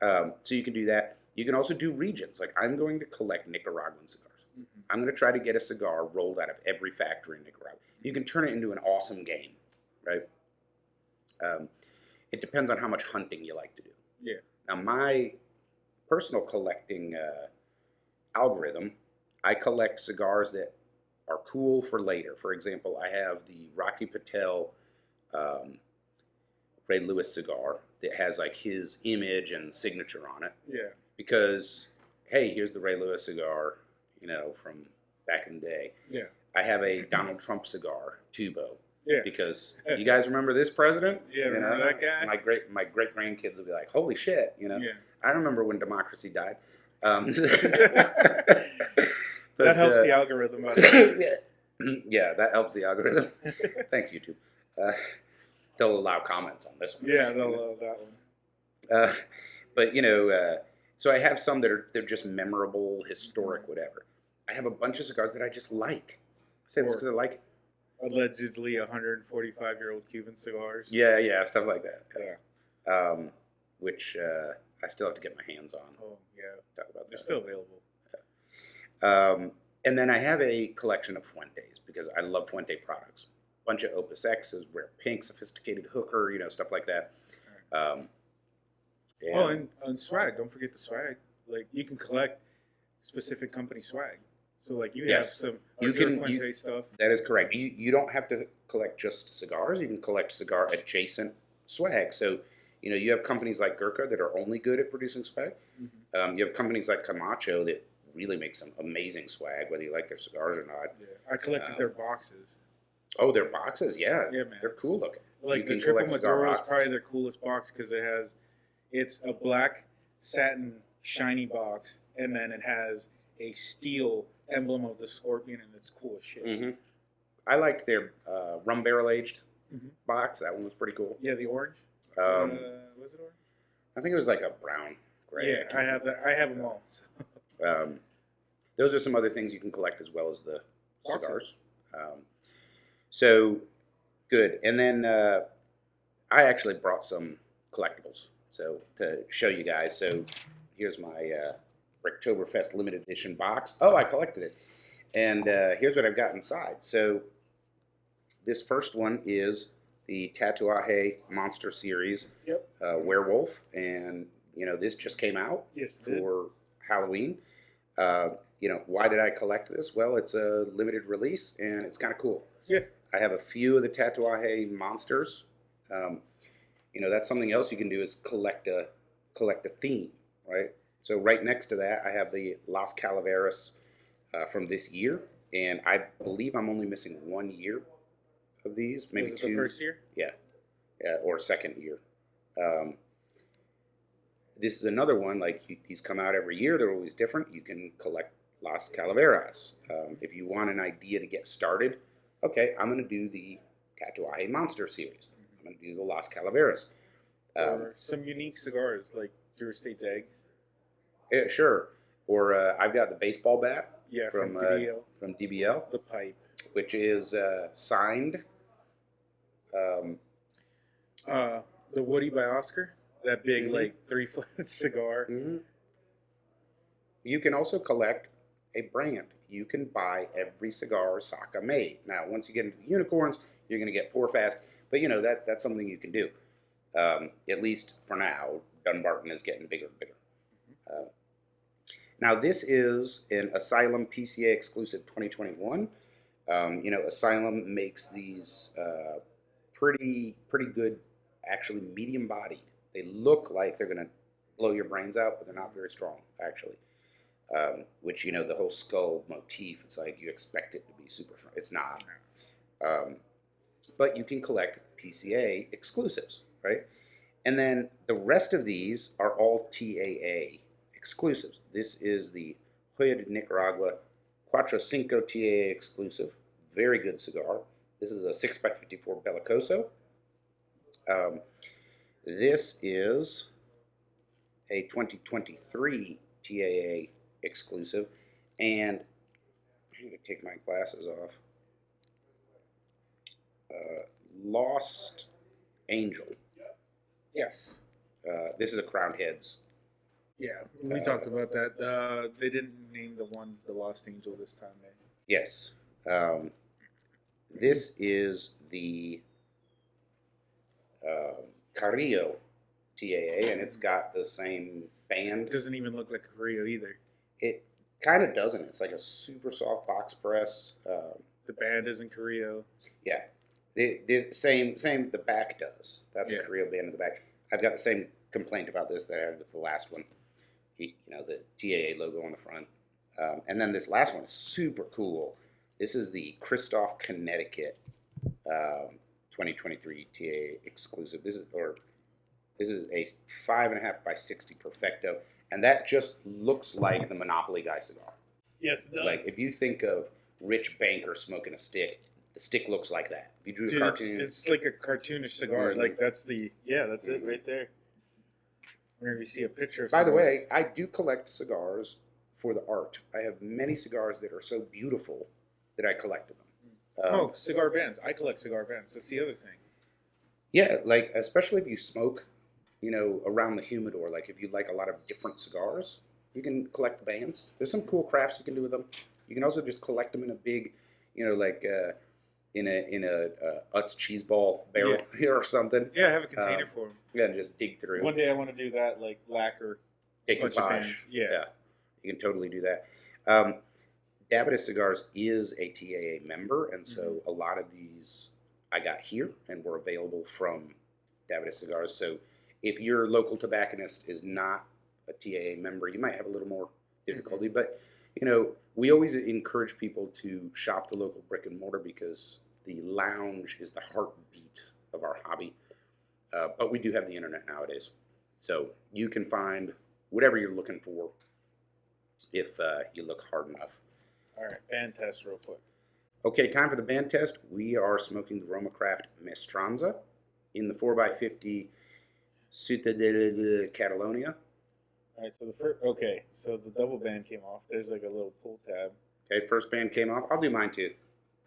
So you can do that. You can also do regions. Like, I'm going to collect Nicaraguan cigars. Mm-hmm. I'm going to try to get a cigar rolled out of every factory in Nicaragua. You can turn it into an awesome game, right? It depends on how much hunting you like to do. Yeah. Now, my personal collecting algorithm, I collect cigars that are cool for later. For example, I have the Rocky Patel Ray Lewis cigar that has like his image and signature on it. Yeah. Because, hey, here's the Ray Lewis cigar, from back in the day. Yeah. I have a Donald Trump cigar, Tubo. Yeah. Because you guys remember this president? Yeah, remember that guy? My great grandkids will be like, holy shit, Yeah. I remember when democracy died. But, that helps the algorithm out. Yeah, that helps the algorithm. Thanks, YouTube. They'll allow comments on this one. Yeah, they'll allow that one. But so I have some that they're just memorable, historic, whatever. I have a bunch of cigars that I just like. I say this because I like it. Allegedly 145-year-old Cuban cigars. Yeah, stuff like that. Yeah. Which I still have to get my hands on. Oh, yeah. Talk about that. They're still available. And then I have a collection of Fuentes because I love Fuente products. Bunch of Opus X's, Rare Pink, Sophisticated Hooker, stuff like that. Um, And swag. Don't forget the swag. Like, you can collect specific company swag. So, like, you have some Fuente stuff. That is correct. You don't have to collect just cigars. You can collect cigar adjacent swag. So, you have companies like Gurkha that are only good at producing swag. Mm-hmm. You have companies like Camacho that really make some amazing swag, whether you like their cigars or not. Yeah. I collected their boxes. Oh, their boxes, yeah. Yeah, man. They're cool looking. Like, the Triple Maduro is probably their coolest box because it's a black satin shiny box, and then it has a steel emblem of the scorpion, and it's cool as shit. Mm-hmm. I liked their rum barrel aged box. That one was pretty cool. Yeah, the orange. Um, Was it orange? I think it was like a brown gray. Yeah, I have that. I have them all. So. Those are some other things you can collect as well as the cigars. So good. And then I actually brought some collectibles to show you guys. So here's my Bricktoberfest limited edition box. Oh, I collected it. And here's what I've got inside. So this first one is the Tatuaje Monster Series Werewolf. And, this just came out for Halloween. Why did I collect this? Well, it's a limited release, and it's kind of cool. Yeah. I have a few of the Tatuaje monsters. That's something else you can do is collect a theme, right? So right next to that, I have the Las Calaveras from this year, and I believe I'm only missing 1 year of these, maybe Was it two. the first year? Yeah, or second year. This is another one, like these come out every year. They're always different. You can collect Las Calaveras. If you want an idea to get started, okay, I'm going to do the Tatuaje Monster Series. I'm going to do the Las Calaveras. Or some unique cigars, like Drew Estate's Egg. Yeah, sure. Or I've got the baseball bat From DBL. From DBL, The pipe. which is signed. The Woody by Oscar. That big, 3-foot cigar. Mm-hmm. You can also collect a brand. You can buy every cigar Saka made. Now, once you get into the unicorns, you're going to get poor fast. But, that's something you can do. At least for now. Dunbarton is getting bigger and bigger. Now, this is an Asylum PCA exclusive 2021. Asylum makes these pretty good, actually medium-bodied. They look like they're going to blow your brains out, but they're not very strong, actually. Which, the whole skull motif, it's like you expect it to be super strong. It's not. But you can collect PCA exclusives, right? And then the rest of these are all TAA exclusives. This is the Joya de Nicaragua Cuatro Cinco TAA exclusive. Very good cigar. This is a 6x54 Bellicoso. This is a 2023 TAA exclusive. And I'm going to take my glasses off. Lost Angel. Yes. This is a Crowned Heads. Yeah, we talked about that. They didn't name the Lost Angel this time. Yes. This is the Carrillo TAA, and it's got the same band. It doesn't even look like a Carrillo either. It kind of doesn't. It's like a super soft box press. The band isn't Carrillo. Yeah. The same. The back does. That's a Carrillo band in the back. I've got the same complaint about this that I had with the last one. The TAA logo on the front. And then this last one is super cool. This is the Christoph Connecticut 2023 TAA exclusive. This is a 5.5 by 60 Perfecto, and that just looks like the Monopoly guy cigar. Yes, it does. Like if you think of rich banker smoking a stick, the stick looks like that. If you drew the cartoon, it's like a cartoonish cigar. Mm-hmm. Like that's it right there. Whenever you see a picture of By the way, cigars. I do collect cigars for the art. I have many cigars that are so beautiful that I collected them. Cigar bands. I collect cigar bands. That's the other thing. Yeah, like especially if you smoke, around the humidor. Like if you like a lot of different cigars, You can collect the bands. There's some cool crafts you can do with them. You can also just collect them in a big, like in a Utz cheese ball barrel or something. Yeah, I have a container for them. Yeah, and just dig through. One day I want to do that, like lacquer. Decoupage. Yeah, you can totally do that. Davidoff Cigars is a TAA member, and so a lot of these I got here and were available from Davidoff Cigars. So if your local tobacconist is not a TAA member, you might have a little more difficulty. But, we always encourage people to shop the local brick and mortar because the lounge is the heartbeat of our hobby. But we do have the internet nowadays. So you can find whatever you're looking for if you look hard enough. All right, band test real quick. Okay, time for the band test. We are smoking the RomaCraft Maestranza in the 4x50 Ciudad de Catalonia. All right, so so the double band came off. There's like a little pull tab. Okay, first band came off. I'll do mine too.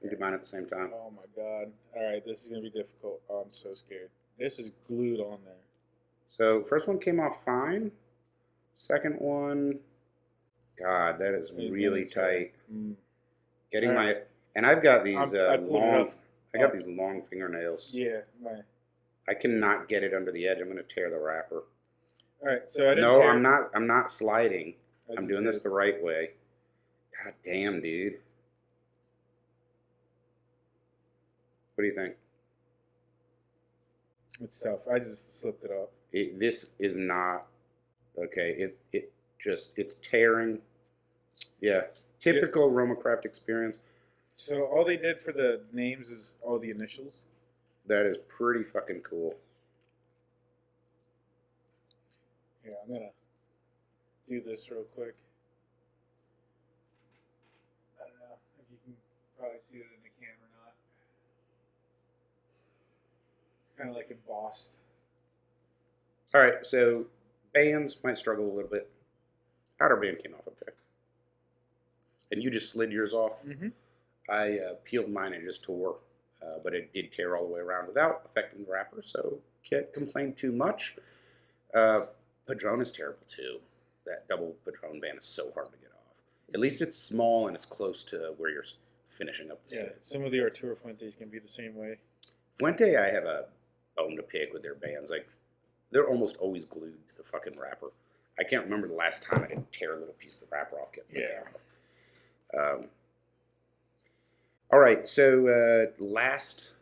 I'll do mine at the same time. Oh my god. All right, this is going to be difficult. Oh, I'm so scared. This is glued on there. So, first one came off fine. Second one, God, that is really tight. Getting and I've got these got these long fingernails. Yeah, I cannot get it under the edge. I'm going to tear the wrapper. All right, so I'm not sliding. I'm doing this the right way. God damn, dude. What do you think? It's tough. I just slipped it up. This is not okay. It's tearing. Yeah, typical RomaCraft experience. So all they did for the names is all the initials. That is pretty fucking cool. Yeah, I'm gonna do this real quick. I don't know if you can probably see it in the camera or not. It's kind of like embossed. All right, so bands might struggle a little bit. Outer band came off okay. And you just slid yours off. Mm-hmm. I peeled mine and just tore, but it did tear all the way around without affecting the wrapper, so can't complain too much. Padron is terrible too. That double Padron band is so hard to get off. At least it's small and it's close to where you're finishing up the stick. Some of the Arturo Fuentes can be the same way. Fuente, I have a bone to pick with their bands. Like, they're almost always glued to the fucking wrapper. I can't remember the last time I didn't tear a little piece of the wrapper off. All right, so last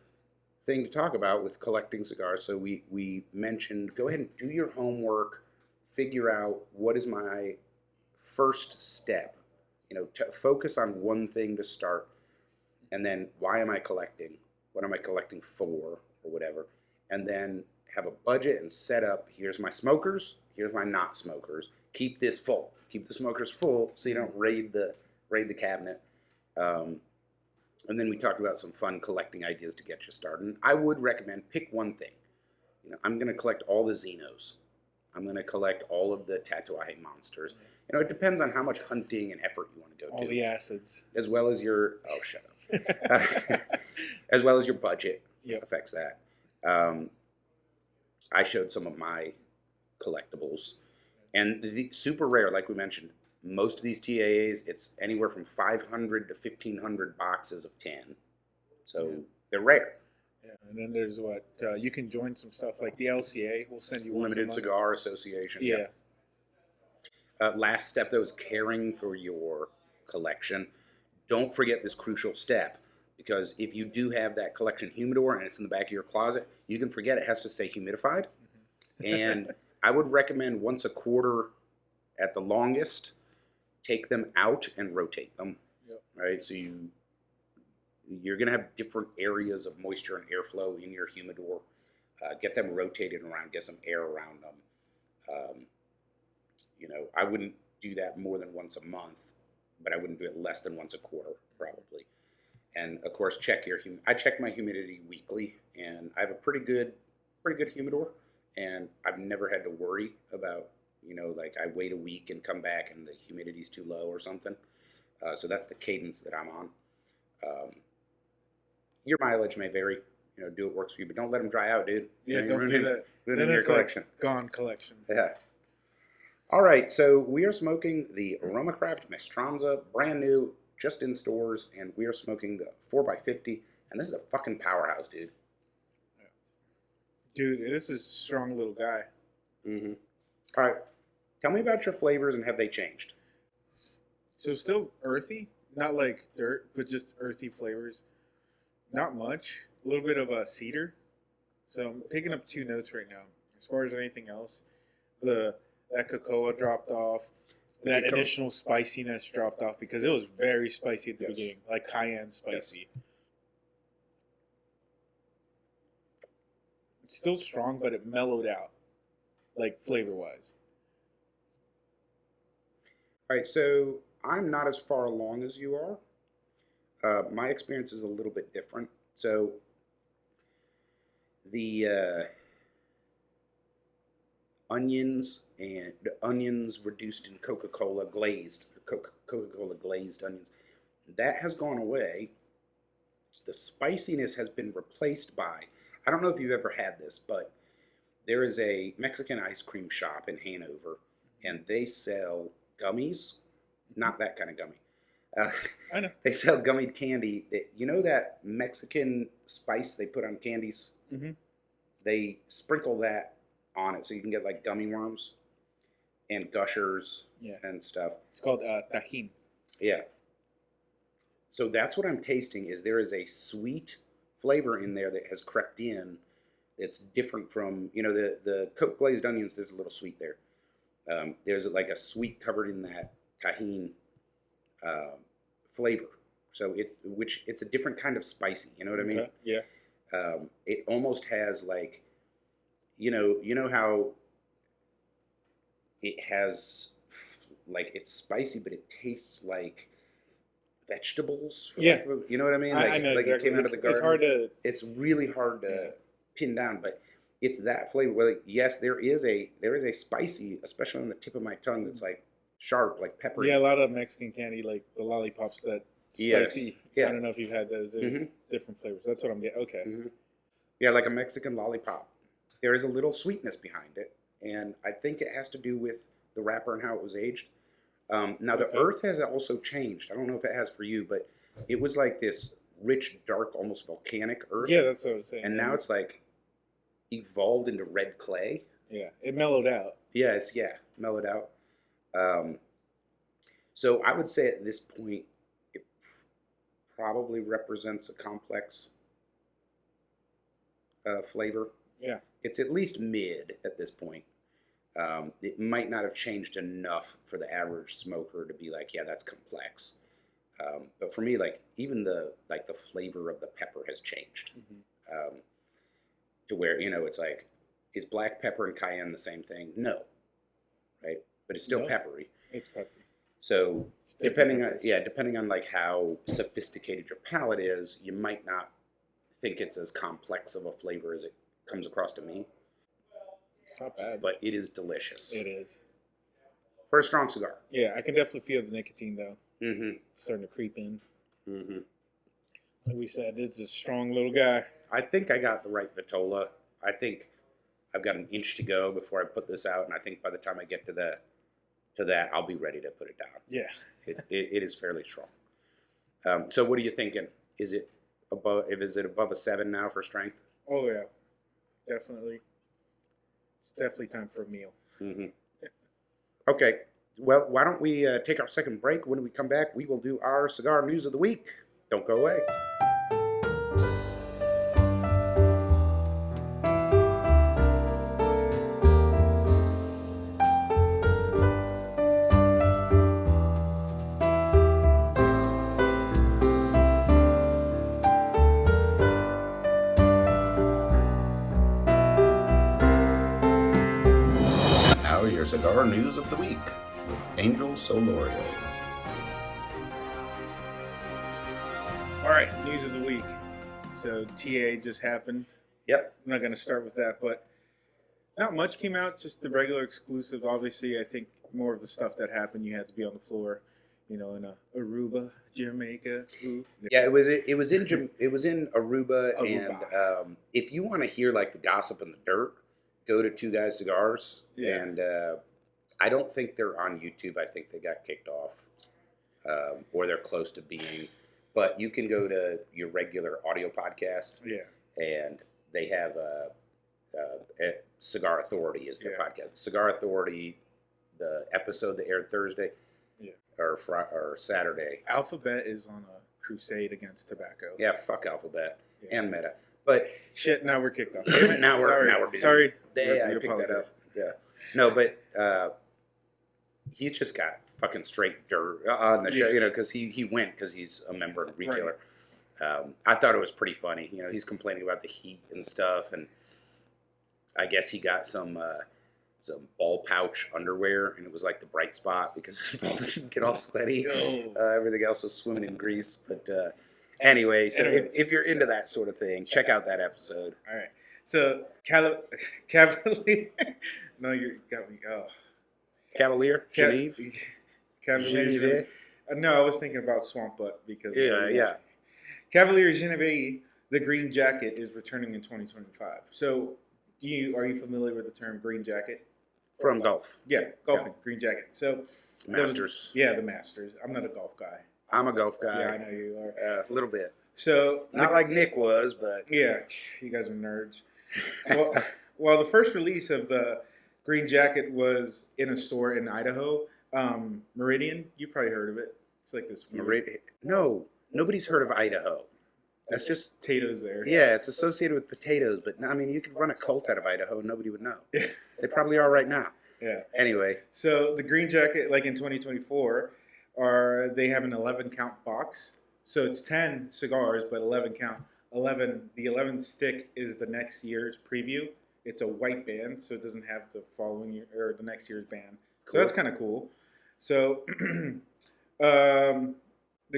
thing to talk about with collecting cigars. So we mentioned, go ahead and do your homework, figure out what is my first step. Focus on one thing to start, and then why am I collecting? What am I collecting for, or whatever? And then have a budget and set up, here's my smokers, here's my not smokers. Keep this full. Keep the smokers full so you don't raid the cabinet. And then we talked about some fun collecting ideas to get you started. I would recommend pick one thing. I'm going to collect all the Xenos. I'm going to collect all of the Tatuaje monsters. It depends on how much hunting and effort you want to go to. All the acids. As well as your, shut up. As well as your budget affects that. I showed some of my collectibles. And the super rare, like we mentioned, most of these TAAs, it's anywhere from 500 to 1,500 boxes of 10. So they're rare. Yeah, and then there's you can join some stuff like the LCA. We'll send you Limited Cigar Association. Yeah. Last step, though, is caring for your collection. Don't forget this crucial step, because if you do have that collection humidor and it's in the back of your closet, you can forget it has to stay humidified. And I would recommend once a quarter at the longest, take them out and rotate them. Yep. Right? So you're going to have different areas of moisture and airflow in your humidor. Get them rotated around, get some air around them. I wouldn't do that more than once a month, but I wouldn't do it less than once a quarter, probably. And of course, I check my humidity weekly, and I have a pretty good humidor, and I've never had to worry about, I wait a week and come back and the humidity's too low or something. So that's the cadence that I'm on. Your mileage may vary. Do what works for you, but don't let them dry out, dude. Yeah, don't do that. Ruining your collection. Gone collection. Yeah. All right, so we are smoking the RomaCraft Maestranza, brand new, just in stores, and we are smoking the 4x50, and this is a fucking powerhouse, dude. Dude, this is a strong little guy. Mm-hmm. All right, tell me about your flavors and have they changed? So still earthy, not like dirt, but just earthy flavors. Not much. A little bit of a cedar. So I'm picking up 2 notes right now. As far as anything else, that cocoa dropped off. That initial spiciness dropped off because it was very spicy at the beginning, like cayenne spicy. Yes. It's still strong, but it mellowed out, like flavor-wise. All right, so I'm not as far along as you are. My experience is a little bit different. So the onions reduced in Coca-Cola glazed onions, that has gone away. The spiciness has been replaced by, I don't know if you've ever had this, but there is a Mexican ice cream shop in Hanover, and they sell gummies, not that kind of gummy. I know. They sell gummied candy. You know that Mexican spice they put on candies? Mm-hmm. They sprinkle that on it so you can get like gummy worms and gushers and stuff. It's called tajin. Yeah. So that's what I'm tasting is there is a sweet flavor in there that has crept in that's different from, the Coke glazed onions, there's a little sweet there. There's like a sweet covered in that tajin flavor. So it's a different kind of spicy, you know what I mean? Yeah. It almost has like, you know how it has, like, it's spicy, but it tastes like vegetables. Yeah. You know what I mean? Like, I know like exactly. It came out of the garden. It's really hard to pin down, but it's that flavor. Well, like, yes, there is a spicy, especially on the tip of my tongue, that's like sharp, like peppery. Yeah, a lot of Mexican candy, like the lollipops, that spicy. Yes. Yeah. I don't know if you've had those. There's different flavors. That's what I'm getting. Okay. Mm-hmm. Yeah, like a Mexican lollipop. There is a little sweetness behind it, and I think it has to do with the wrapper and how it was aged. Now, the earth has also changed. I don't know if it has for you, but it was like this rich, dark, almost volcanic earth. Yeah, that's what I was saying. And now it's like evolved into red clay. Yeah, it mellowed out. Yes, mellowed out. So I would say at this point, it probably represents a complex flavor. Yeah. It's at least mid at this point. It might not have changed enough for the average smoker to be like, yeah, that's complex. But for me, like even the flavor of the pepper has changed to where it's like, is black pepper and cayenne the same thing? No, right? But it's still peppery. It's peppery. So depending on like how sophisticated your palate is, you might not think it's as complex of a flavor as it comes across to me. It's not bad. But it is delicious. It is. For a strong cigar. Yeah, I can definitely feel the nicotine, though. Mm-hmm. It's starting to creep in. Mm-hmm. Like we said, it's a strong little guy. I think I got the right Vitola. I think I've got an inch to go before I put this out, and I think by the time I get to that, I'll be ready to put it down. Yeah. It is fairly strong. So what are you thinking? Is it above a 7 now for strength? Oh, yeah. Definitely. It's definitely time for a meal. Mm-hmm. Okay. Well, why don't we take our second break? When we come back, we will do our cigar news of the week. Don't go away. Your cigar news of the week with Angel Solorio. All right, news of the week. So TA just happened. Yep. I'm not going to start with that, but not much came out. Just the regular exclusive. Obviously, I think more of the stuff that happened, you had to be on the floor. In Aruba, Jamaica. Ooh. Yeah, it was in Aruba, and if you want to hear like the gossip and the dirt, go to Two Guys Cigars, and I don't think they're on YouTube. I think they got kicked off, or they're close to being. But you can go to your regular audio podcast, and they have a Cigar Authority is the podcast. Cigar Authority, the episode that aired Thursday, or Saturday. Alphabet is on a crusade against tobacco. Yeah, fuck Alphabet and Meta. But shit, now we're kicked off. now we're sorry. I picked that up. Yeah, no, but he's just got fucking straight dirt on the show, because he went because he's a member and retailer. Right. I thought it was pretty funny. He's complaining about the heat and stuff, and I guess he got some ball pouch underwear, and it was like the bright spot because his balls didn't get all sweaty. Everything else was swimming in grease, but. Anyway, so if you're into that sort of thing, check out that episode. All right. So, Cavalier. No, you got me. Oh. Cavalier? Genevieve? Cavalier. No, I was thinking about Swamp Butt because. Yeah. Cavalier Genevieve, the green jacket, is returning in 2025. So, are you familiar with the term green jacket? From golf. Yeah, golfing, green jacket. So, Masters. The Masters. I'm not a golf guy. I'm a golf guy. Yeah, I know you are. A little bit. So not like Nick was, but yeah, you guys are nerds. Well, the first release of the green jacket was in a store in Idaho, Meridian. You've probably heard of it. It's like this. Meridian. No, nobody's heard of Idaho. That's just potatoes there. Yeah, it's associated with potatoes, but I mean, you could run a cult out of Idaho, and nobody would know. They probably are right now. Yeah. Anyway, so the green jacket, like in 2024. They have an 11 count box. So it's 10 cigars, but 11 count. The 11th stick is the next year's preview. It's a white band, so it doesn't have the following year or the next year's band. Cool. So that's kind of cool. So the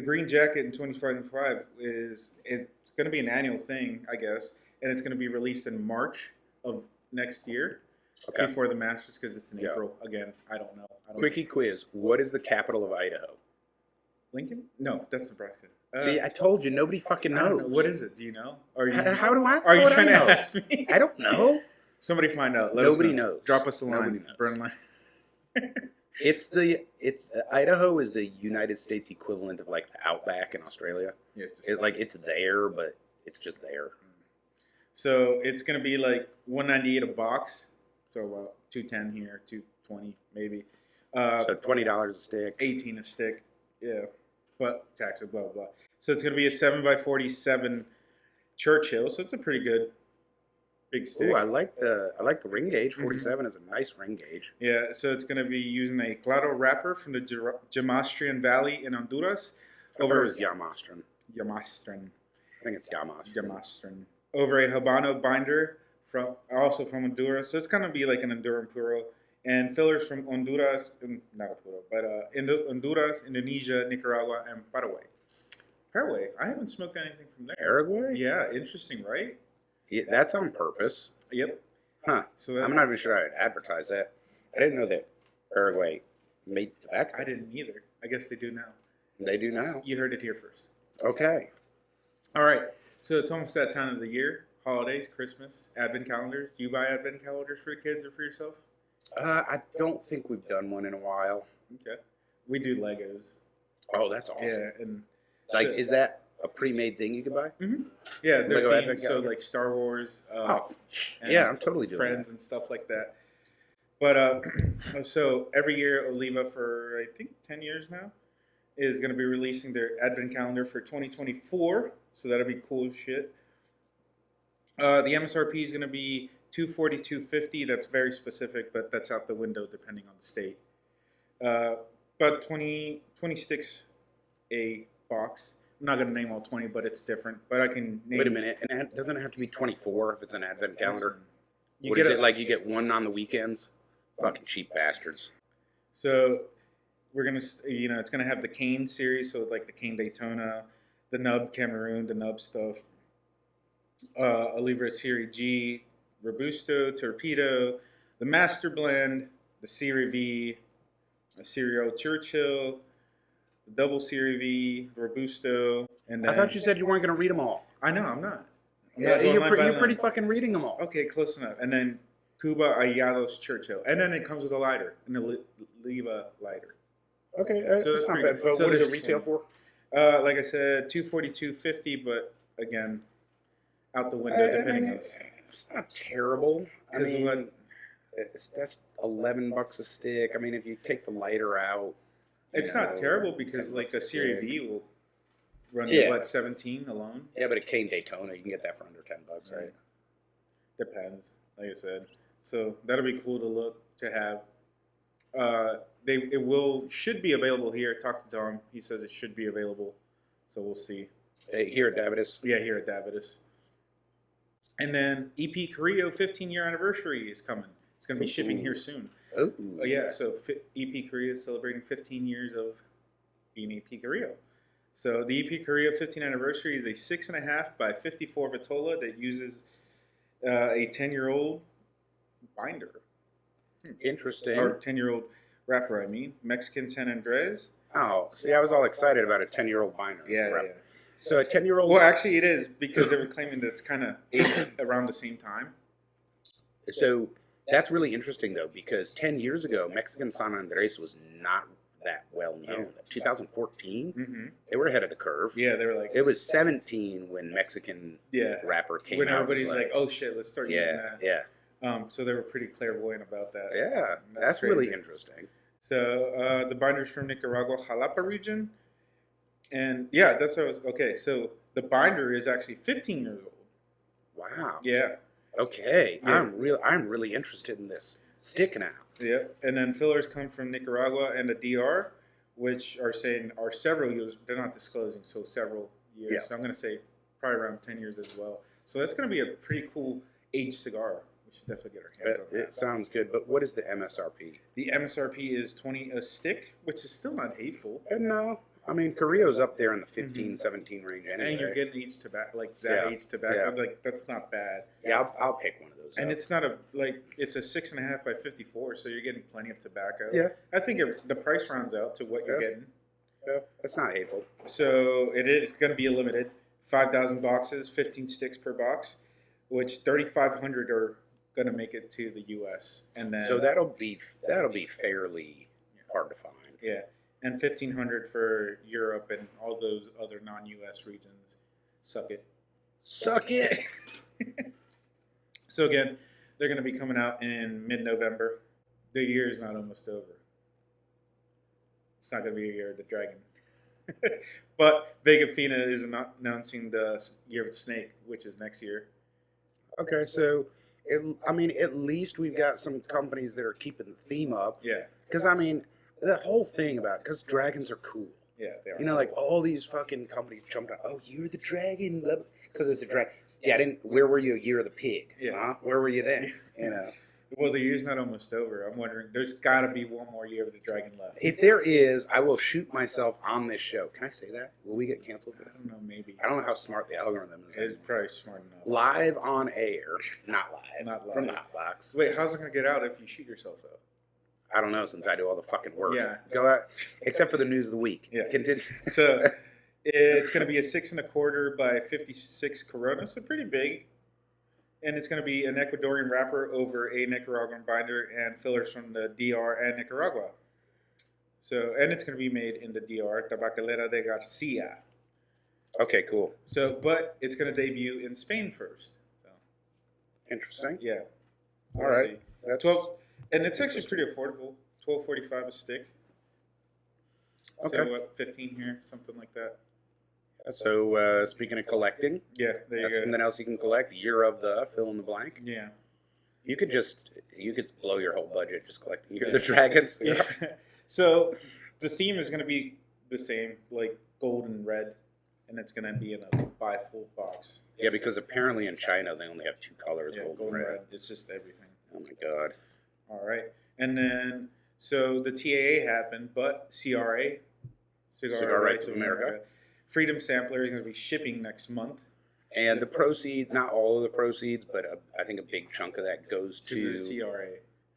green jacket in 2025 it's going to be an annual thing, I guess, and it's going to be released in March of next year. Okay. Before the Masters, because it's in April. Again, I don't know. Quickie quiz. What is the capital of Idaho? Lincoln? No, that's Nebraska. See, I told you, nobody fucking knows. What is it? Do you know? How do I? Are you trying to ask me? I don't know. Somebody find out. Nobody knows. Drop us a line. Nobody knows. Burn line. Idaho is the United States equivalent of like the Outback in Australia. Yeah, it's there, but it's just there. So it's gonna be like $198 a box. So $210 here, $220 maybe. So $20 a stick. $18 a stick. Yeah, but taxes, blah blah blah. So it's gonna be a 7x47 Churchill. So it's a pretty good big stick. Oh, I like the ring gauge. 47 is a nice ring gauge. Yeah. So it's gonna be using a Claro wrapper from the Jamastran Valley in Honduras. It was Yamastran. I think it's Yamastran. Over a Habano binder from Honduras. So it's gonna be like an Honduran Puro. And fillers from Honduras, not a Puro, but Honduras, Indonesia, Nicaragua, and Paraguay. Paraguay, I haven't smoked anything from there. Paraguay? Yeah, interesting, right? Yeah, that's on purpose. Yep. Huh. So I'm not even sure I'd advertise that. I didn't know that Paraguay made tobacco. I didn't either. I guess they do now. They do now. You heard it here first. Okay. All right. So it's almost that time of the year. Holidays, Christmas, advent calendars. Do you buy advent calendars for your kids or for yourself? I don't think we've done one in a while. Okay. We do Legos. Oh, that's awesome. Yeah, and is that a pre-made thing you can buy? Mm-hmm. Yeah, they're themed, so like Star Wars. Yeah, I'm totally doing Friends that. And stuff like that. But so every year, Oliva for I think 10 years now is going to be releasing their advent calendar for 2024. So that'll be cool as shit. The MSRP is going to be $240, $250. That's very specific, but that's out the window depending on the state. But 20 sticks a box. I'm not going to name all 20, but it's different. But I can name... Wait a minute. And doesn't it have to be 24 if it's an advent calendar? You what is it, like you get one on the weekends? Fucking cheap bastards. So we're going to, it's going to have the Cane series, so like the Cane Daytona, the Nub Cameroon, the Nub stuff. Oliva Serie G, Robusto, Torpedo, the Master Blend, the Serie V, the Serie O Churchill, the Double Serie V, Robusto, and then, I thought you said you weren't going to read them all. I know, I'm not. You're pretty fucking reading them all. Okay, close enough. And then Cuba Hallados Churchill. And then it comes with a lighter, an Oliva lighter. Okay, So that's that's not pretty bad. good. But So what does there's it retail 20. for? Like I said, $242.50, but again, out the window depending on It's not terrible. I 'cause mean, what- that's $11 a stick. I mean, if you take the lighter out, it's you not know, terrible because like the $10 a Series stick. V will run Yeah. you what, 17 alone? Yeah, but a cane Daytona, you can get that for under $10, right? Depends, like I said. So that'll be cool to look to have. Should be available here. Talk to Tom. He says it should be available. So we'll see. Here at Davidas. Yeah, here at Davidas. And then EP Carrillo 15-year anniversary is coming. It's going to be shipping here soon. Oh, Yeah, so EP Carrillo is celebrating 15 years of being EP Carrillo. So the EP Carrillo 15th anniversary is a 6.5 by 54 Vitola that uses a 10-year-old binder. Interesting. Or 10-year-old wrapper, I mean. Mexican San Andrés. Oh, see, I was all excited about a 10-year-old binder. Yeah. So a 10-year-old. Well, actually, it is because they were claiming that it's kind of aged around the same time. So that's really interesting, though, because 10 years ago, Mexican San Andrés was not that well known. 2014, Mm-hmm. they were ahead of the curve. Yeah, they were like, It was 17 when Mexican wrapper came when out. everybody's like, oh shit, let's start using that. Yeah. So they were pretty clairvoyant about that. Yeah, that's crazy. really interesting. So the binder's from Nicaragua, Jalapa region. And yeah, that's what I was, okay, so the binder is actually 15 years old. Wow. Yeah. Okay. Yeah. I'm really interested in this stick now. Yeah. And then fillers come from Nicaragua and the DR, which are saying are several years. They're not disclosing, so several years. Yeah. So I'm going to say probably around 10 years as well. So that's going to be a pretty cool aged cigar. We should definitely get our hands on that. It sounds good, but what is the MSRP? The MSRP is 20 a stick, which is still not hateful. No. I mean, Carrillo's up there in the 15, 17 range anyway. And you're getting aged tobacco, like that aged tobacco. Like, that's not bad. Yeah, I'll pick one of those. And up. it's not it's a 6.5 by 54, so you're getting plenty of tobacco. Yeah. I think the price rounds out to what you're getting. Yeah, that's not hateful. So it is going to be a limited 5,000 boxes, 15 sticks per box, which 3,500 are going to make it to the U.S. And then So that'll be fairly hard to find. yeah, and 1,500 for Europe and all those other non-U.S. regions. Suck it. Suck it. So again, they're going to be coming out in mid-November. The year is not almost over. It's not going to be a year of the dragon. But Vega Fina is announcing the year of the snake, which is next year. Okay, so at least we've got some companies that are keeping the theme up. Yeah. Because I mean, the whole thing about because dragons are cool. Yeah, they are. You know, like all these fucking companies jumped out. Oh, you're the dragon, because it's a dragon. Yeah, I didn't. Where were you a year of the pig? Yeah. Huh? Where were you then? You know. Well, the year's not almost over. I'm wondering, there's got to be one more year of the dragon left. If there is, I will shoot myself on this show. Can I say that? Will we get canceled for I that? don't know, maybe. I don't know how smart the algorithm is. It's probably smart enough. Live on air, not live, Not live. from the hot box. Wait, how's it going to get out if you shoot yourself, though? I don't know since I do all the fucking work. Yeah. Go out, except for the news of the week. Yeah. Continue. So it's going to be a 6.25 by 56 Corona, so pretty big. And it's going to be an Ecuadorian wrapper over a Nicaraguan binder and fillers from the DR and Nicaragua. So, and it's going to be made in the DR, Tabacalera de Garcia. Okay, cool. So, but it's going to debut in Spain first. So, Interesting. yeah. All right. That's 12, and it's actually pretty affordable. $12.45 a stick. Okay. So what, 15 here, something like that. So, speaking of collecting, Yeah, there you that's go. something else you can collect. Year of the fill in the blank. Yeah. You could blow your whole budget just collecting Year of the Dragons. Yeah. So the theme is going to be the same, like gold and red, and it's going to be in a bifold box. Yeah, because apparently in China they only have two colors, Yeah, gold and red. It's just everything. Oh my god. All right. And then, so the TAA happened, but CRA, Cigar Rights of America. Freedom Sampler is going to be shipping next month. And the proceeds, not all of the proceeds, but I think a big chunk of that goes To the CRA,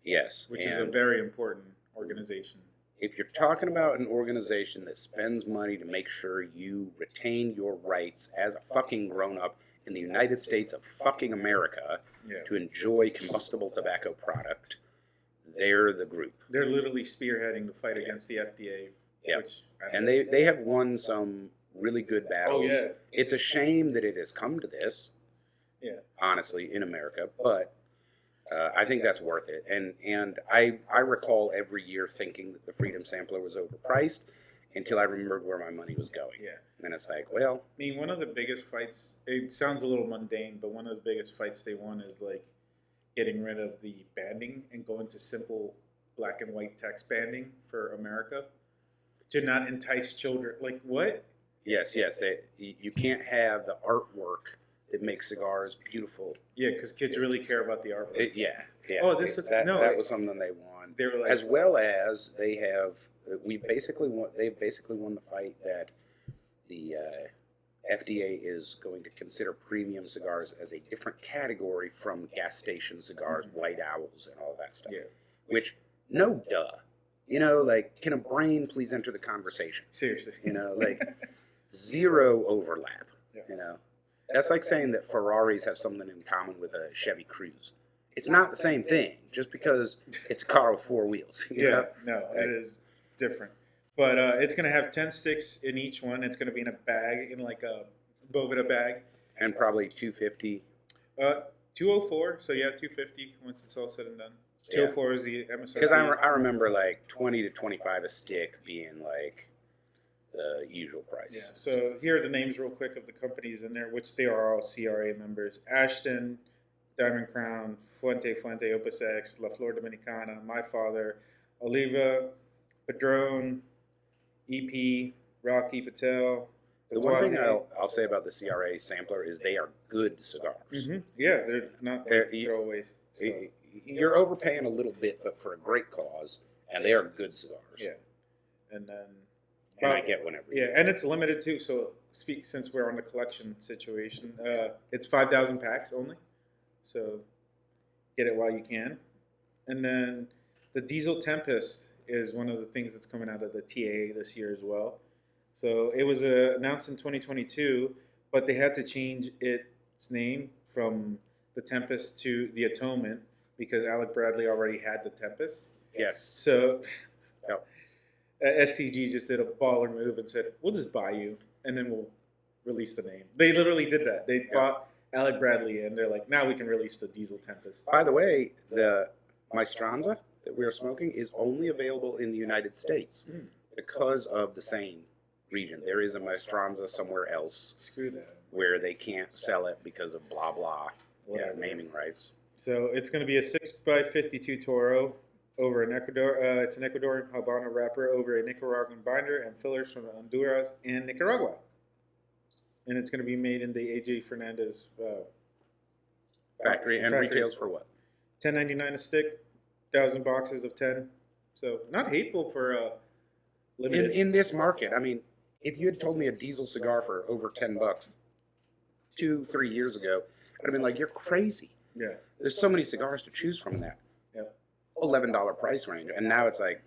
yes, which is and a very important organization. if you're talking about an organization that spends money to make sure you retain your rights as a fucking grown-up in the United States of fucking America to enjoy combustible tobacco product, they're the group. They're literally spearheading the fight against the FDA. Yeah. Which And they have won some really good battles. Oh, yeah. It's a shame that it has come to this, honestly, in America, but I think that's worth it. And I recall every year thinking that the Freedom Sampler was overpriced until I remembered where my money was going. Yeah. And it's like, well... I mean, one of the biggest fights, it sounds a little mundane, but one of the biggest fights they won is like getting rid of the banding and going to simple black and white text banding for America to not entice children. Like, what? Yes. You can't have the artwork that makes cigars beautiful. Yeah, because kids really care about the artwork. Yeah. Oh, that was something they won. They were like, as well as they've basically won the fight that the FDA is going to consider premium cigars as a different category from gas station cigars, white owls, and all that stuff. Yeah. Which, no duh. You know, like, can a brain please enter the conversation? Seriously. You know, like, zero overlap. Yeah. You know, that's like saying that Ferraris have something in common with a Chevy Cruze. It's not the same thing just because it's a car with four wheels. You know? No, it is different. But it's going to have 10 sticks in each one. It's going to be in a bag, in like a Boveda bag. And probably 250. 204. So, yeah, 250 once it's all said and done. 204 is the MSRP. Because I remember like 20 to 25 a stick being like the usual price. Yeah. So here are the names real quick of the companies in there, which they are all CRA members. Ashton, Diamond Crown, Fuente, Opus X, La Flor Dominicana, My Father, Oliva, Padron, EP, Rocky Patel. The one thing I'll say about the CRA sampler is they are good cigars. Mm-hmm. Yeah, they're not throwaways. So. You're overpaying a little bit, but for a great cause, and they are good cigars. Yeah, and then I get one every year. And it's limited too. So since we're on the collection situation, it's 5,000 packs only. So get it while you can. And then the Diesel Tempest is one of the things that's coming out of the TA this year as well. So it was announced in 2022, but they had to change its name from the Tempest to the Atonement because Alec Bradley already had the Tempest. Yes. So STG just did a baller move and said, we'll just buy you, and then we'll release the name. They literally did that. They bought Alec Bradley, and they're like, now we can release the Diesel Tempest. By the way, the Maestranza that we are smoking is only available in the United States because of the same region. There is a Maestranza somewhere else. Screw that. Where they can't sell it because of blah, blah. Whatever. Yeah, naming rights. So it's going to be a 6x52 Toro over in Ecuador. It's an Ecuadorian Habano wrapper over a Nicaraguan binder and fillers from Honduras and Nicaragua. And it's going to be made in the AJ Fernandez factory. And retails for what? $10.99 a stick, 1,000 boxes of 10. So not hateful for limited. In this market, I mean, if you had told me a Diesel cigar for over $10 2-3 years ago, I'd have been like, you're crazy. Yeah. There's so many cigars to choose from in that $11 price range. And now it's like,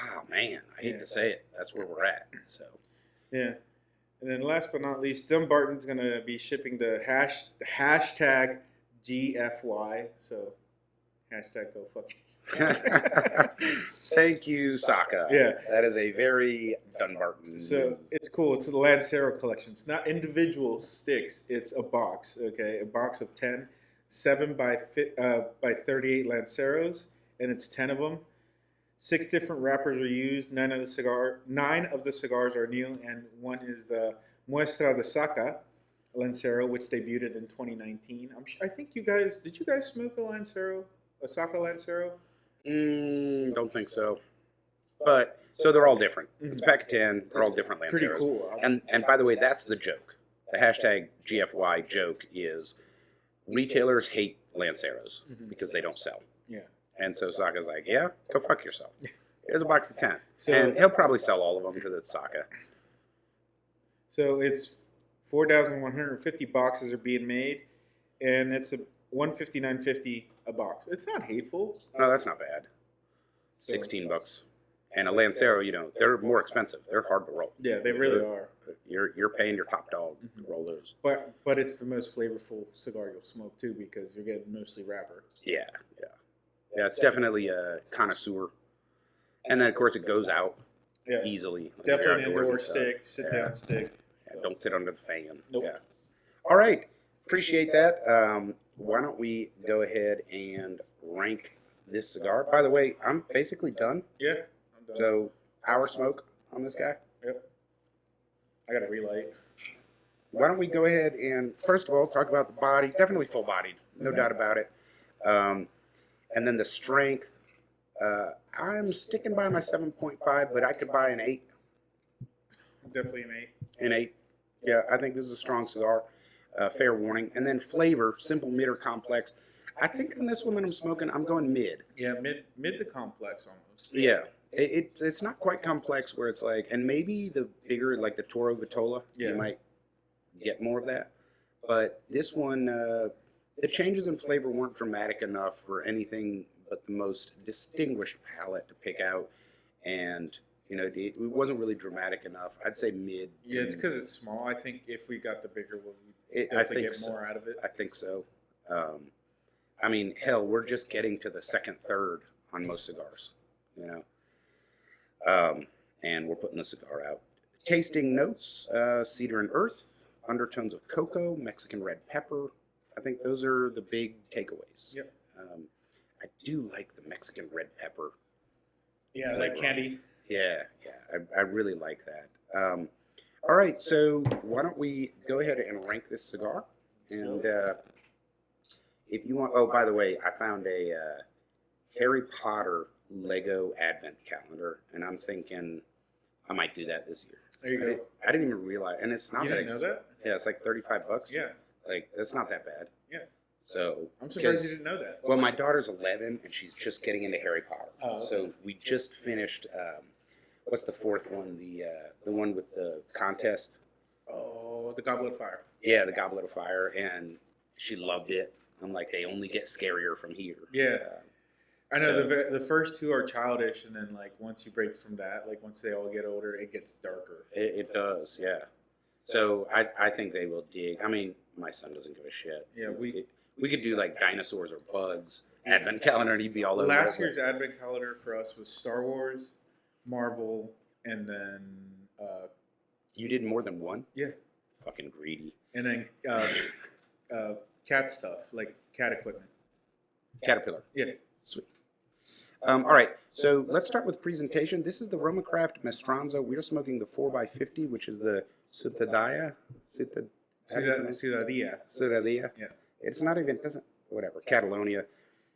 oh, man, I hate to say it. That's where we're at. So. Yeah. And then last but not least, Dumbarton's going to be shipping the hashtag GFY. So hashtag go fuck yourself. Thank you, Saka. Yeah. That is a very Dunbarton. So it's cool. It's the Lancero collection. It's not individual sticks. It's a box, okay? A box of 10, 7 by 38 Lanceros, and it's 10 of them. 6 different wrappers are used. 9 of the cigars are new, and one is the Muestra de Saka Lancero, which debuted in 2019. I think you guys, did you guys smoke a Lancero, a Saka Lancero? Don't think so. But, so they're all different. It's pack of 10. They're all different Lanceros. Pretty cool. And by the way, that's the joke. The hashtag GFY joke is retailers hate Lanceros because they don't sell. Yeah. And so Saka's like, yeah, go fuck yourself. Here's a box of 10. So, and he'll probably sell all of them because it's Saka. So it's 4,150 boxes are being made, and it's a $159.50 a box. It's not hateful. No, that's not bad. $16. And a Lancero, you know, they're more expensive. They're hard to roll. Yeah, they really are. You're paying your top dog to roll those. But it's the most flavorful cigar you'll smoke too, because you're getting mostly wrapper. Yeah. It's definitely a connoisseur. And then of course it goes out easily. Like Definitely an indoor stick, sit down stick. Yeah, don't sit under the fan. Nope. Yeah. All right. Appreciate that. Why don't we go ahead and rank this cigar? By the way, I'm basically done. Yeah, I'm done. So, power smoke on this guy. Yep. I got to relight. Why don't we go ahead and, first of all, talk about the body. Definitely full-bodied. No doubt about it. And then the strength. I'm sticking by my 7.5, but I could buy an 8. Definitely an 8. An 8. Yeah, I think this is a strong cigar. Fair warning. And then flavor, simple, mid, or complex. I think on this one when I'm smoking, I'm going mid. Yeah, mid to complex almost. Yeah. It's not quite complex where it's like, and maybe the bigger, like the Toro Vitola, you might get more of that. But this one, the changes in flavor weren't dramatic enough for anything but the most distinguished palate to pick out. And, you know, it wasn't really dramatic enough. I'd say mid. Yeah, it's because it's small. I think if we got the bigger one, we'd I definitely think get more out of it. I think so. I mean, hell, we're just getting to the second, third on most cigars, you know. And we're putting the cigar out. Tasting notes, cedar and earth, undertones of cocoa, Mexican red pepper. I think those are the big takeaways. Yep. I do like the Mexican red pepper. Yeah, flavor. like candy. Yeah, I really like that. All right, so why don't we go ahead and rank this cigar? And if you want, oh, by the way, I found a Harry Potter Lego Advent calendar, and I'm thinking I might do that this year. There you go. I didn't even realize, and it's not You that didn't know that? Yeah, it's like $35. Yeah. Like, that's not that bad. Yeah. So I'm surprised you didn't know that. Well, my daughter's 11, and she's just getting into Harry Potter. Oh, okay. So we just finished. What's the fourth one? The one with the contest. Oh, the Goblet of Fire. Yeah, the Goblet of Fire, and she loved it. I'm like, they only get scarier from here. Yeah. I know so- the first two are childish, and then like once you break from that, like once they all get older, it gets darker. It does, yeah. So I think they will dig. I mean, my son doesn't give a shit. Yeah, we could do like dinosaurs or bugs advent calendar, and he'd be all over. Last it. year's advent calendar for us was Star Wars, Marvel, and then You did more than one? yeah, Fucking greedy. and then cat stuff like cat equipment. Caterpillar. Yeah. Sweet. All right, so let's start with presentation. This is the RomaCraft Maestranza. We're smoking the 4x50, which is the Ciutadilla. Ciudadilla. Ciutadilla. Yeah. It's not even, doesn't, whatever, Catalonia,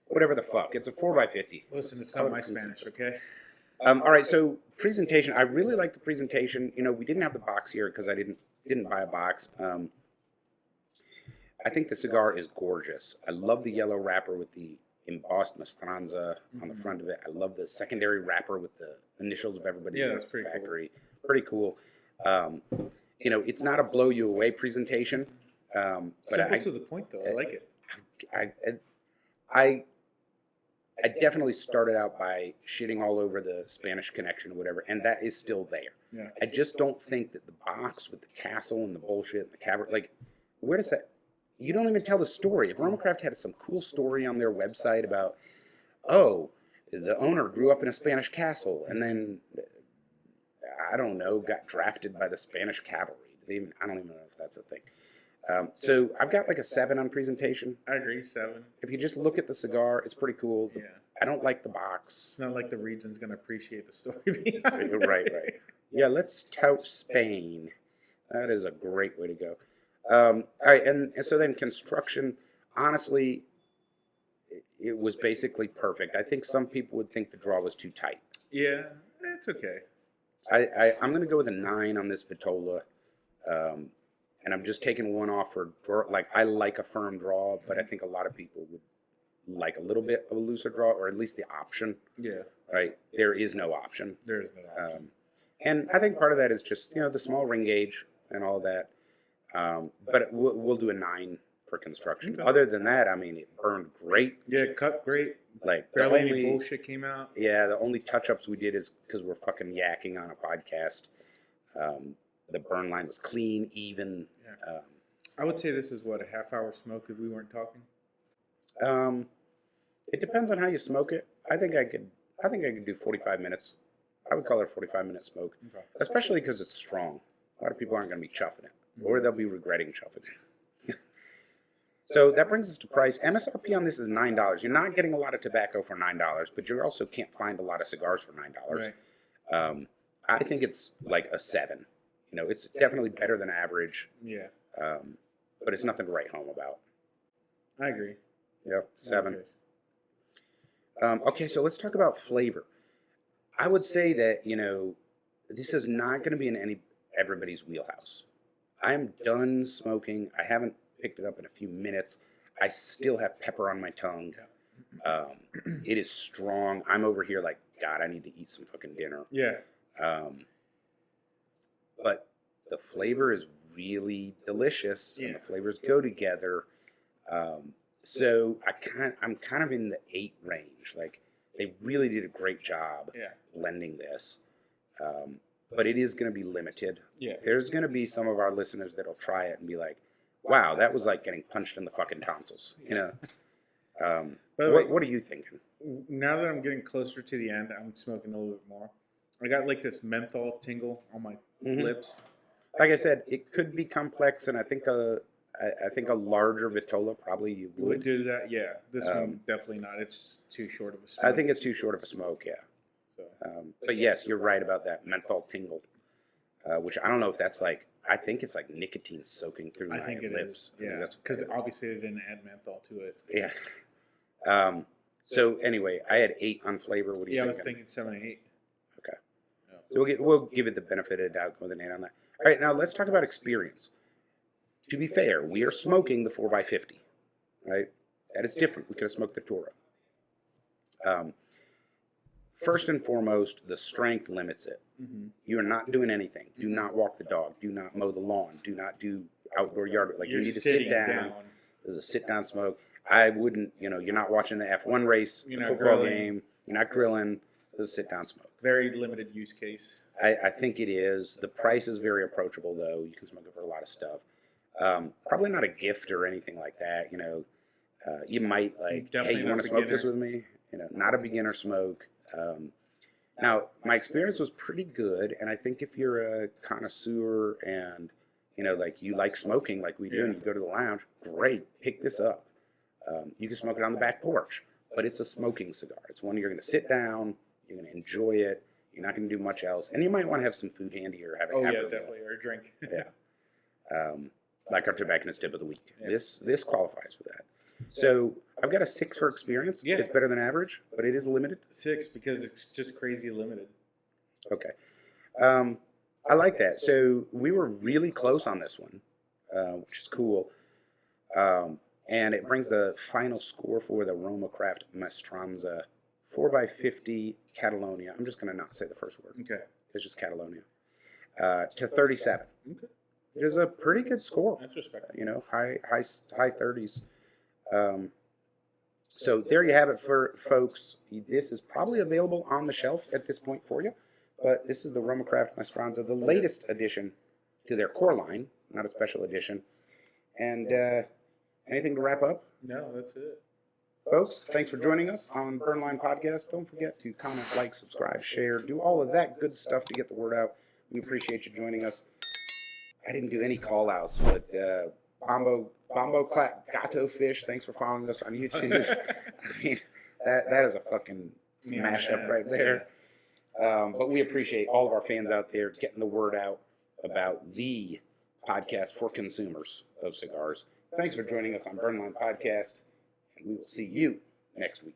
whatever the fuck. It's a 4x50. Listen, it's not my Spanish, okay? All right, so presentation. I really like the presentation. You know, we didn't have the box here because I didn't buy a box. I think the cigar is gorgeous. I love the yellow wrapper with the embossed Maestranza on the front of it. I love the secondary wrapper with the initials of everybody in that's the pretty factory. Pretty cool. You know, it's not a blow you away presentation. But Simple to the point, though. I like it. I definitely started out by shitting all over the Spanish Connection or whatever, and that is still there. Yeah. I just don't think that the box with the castle and the bullshit and the cabinet, like, where does that... You don't even tell the story. If RomaCraft had some cool story on their website about, oh, the owner grew up in a Spanish castle and then, I don't know, got drafted by the Spanish cavalry. I don't even know if that's a thing. So I've got like a 7 on presentation. I agree, 7. If you just look at the cigar, it's pretty cool. Yeah. I don't like the box. It's not like the region's going to appreciate the story behind it. Right. Yeah, let's tout Spain. That is a great way to go. All right, and so then construction, honestly, it was basically perfect. I think some people would think the draw was too tight. Yeah, it's okay. I'm going to go with a 9 on this Vitola, and I'm just taking one off for draw. Like, I like a firm draw, but I think a lot of people would like a little bit of a looser draw, or at least the option. Yeah. Right? There is no option. There is no option. And I think part of that is just, you know, the small ring gauge and all that. But we'll do a 9 for construction. Okay. Other than that, I mean, it burned great. Yeah, cut great. Like, Barely any bullshit came out. Yeah, the only touch-ups we did is because we're fucking yakking on a podcast. The burn line was clean, even. Yeah. I would say this is, what, a half-hour smoke if we weren't talking? It depends on how you smoke it. I think I could do 45 minutes. I would call it a 45-minute smoke, Okay. especially because it's strong. A lot of people aren't going to be chuffing it, or they'll be regretting chuffing it. So that brings us to price. MSRP on this is $9. You're not getting a lot of tobacco for $9, but you also can't find a lot of cigars for $9. Right. I think it's like a 7. You know, it's definitely better than average, Yeah, but it's nothing to write home about. I agree. Yep, 7. Okay. Okay, so let's talk about flavor. I would say that, you know, this is not going to be in everybody's wheelhouse. I'm done smoking. I haven't picked it up in a few minutes. I still have pepper on my tongue. It is strong. I'm over here like, God, I need to eat some fucking dinner. Yeah. But the flavor is really delicious, and the flavors go together. So I'm kind of in the 8 range. Like, they really did a great job blending this. But it is going to be limited. Yeah. There's going to be some of our listeners that'll try it and be like, wow, that was like getting punched in the fucking tonsils. You know? What are you thinking? Now that I'm getting closer to the end, I'm smoking a little bit more. I got like this menthol tingle on my lips. Like I said, it could be complex, and I think a larger Vitola probably you would do that. Yeah, this one definitely not. It's too short of a smoke. I think it's too short of a smoke. Yeah. So, but yes, you're right about that menthol tingle, which I don't know if that's like. I think it's like nicotine soaking through my lips. Yeah, that's because obviously they didn't add menthol to it. Yeah. So anyway, I had 8 on flavor. What do you think? I was thinking 7 or 8. Okay. So we'll give it the benefit of the doubt with an 8 on that. All right, now let's talk about experience. To be fair, we are smoking the 4x50, right? That is different. We could have smoked the Toro. First and foremost, the strength limits it. Mm-hmm. You are not doing anything. Do not walk the dog. Do not mow the lawn. Do not do outdoor yard. Like, you need to sit down. There's a sit-down smoke. I wouldn't, you're not watching the F1 race, the football game. You're not grilling. There's a sit-down smoke. Very limited use case. I think it is. The price is very approachable, though. You can smoke it for a lot of stuff. Probably not a gift or anything like that. You might hey, you want to smoke this with me? Not a beginner smoke. Now, my experience was pretty good, and I think if you're a connoisseur and, you like smoking like we do, and you go to the lounge, great, pick this up. You can smoke it on the back porch, but it's a smoking cigar. It's one you're going to sit down, you're going to enjoy it, you're not going to do much else, and you might want to have some food handy or have it after definitely, or a drink. Like our tobacconist tip of the week. Yeah. This qualifies for that. So I've got a 6 for experience. Yeah. It's better than average, but it is limited. 6 because it's just crazy limited. Okay. I like that. So we were really close on this one, which is cool. And it brings the final score for the RomaCraft Maestranza 4x50 Catalonia. I'm just going to not say the first word. Okay. It's just Catalonia. To 37. Okay. Which is a pretty good score. That's respectable. High 30s. So there you have it, for folks. This is probably available on the shelf at this point for you. But this is the RomaCraft Maestranza, the latest addition to their core line, not a special edition. And anything to wrap up? No, that's it. Folks, thanks for joining us on Burnline Podcast. Don't forget to comment, like, subscribe, share, do all of that good stuff to get the word out. We appreciate you joining us. I didn't do any call-outs, but Bombo Clap Gato Fish, thanks for following us on YouTube. I mean, that is a fucking mashup right there. But we appreciate all of our fans out there getting the word out about the podcast for consumers of cigars. Thanks for joining us on Burnline Podcast, and we will see you next week.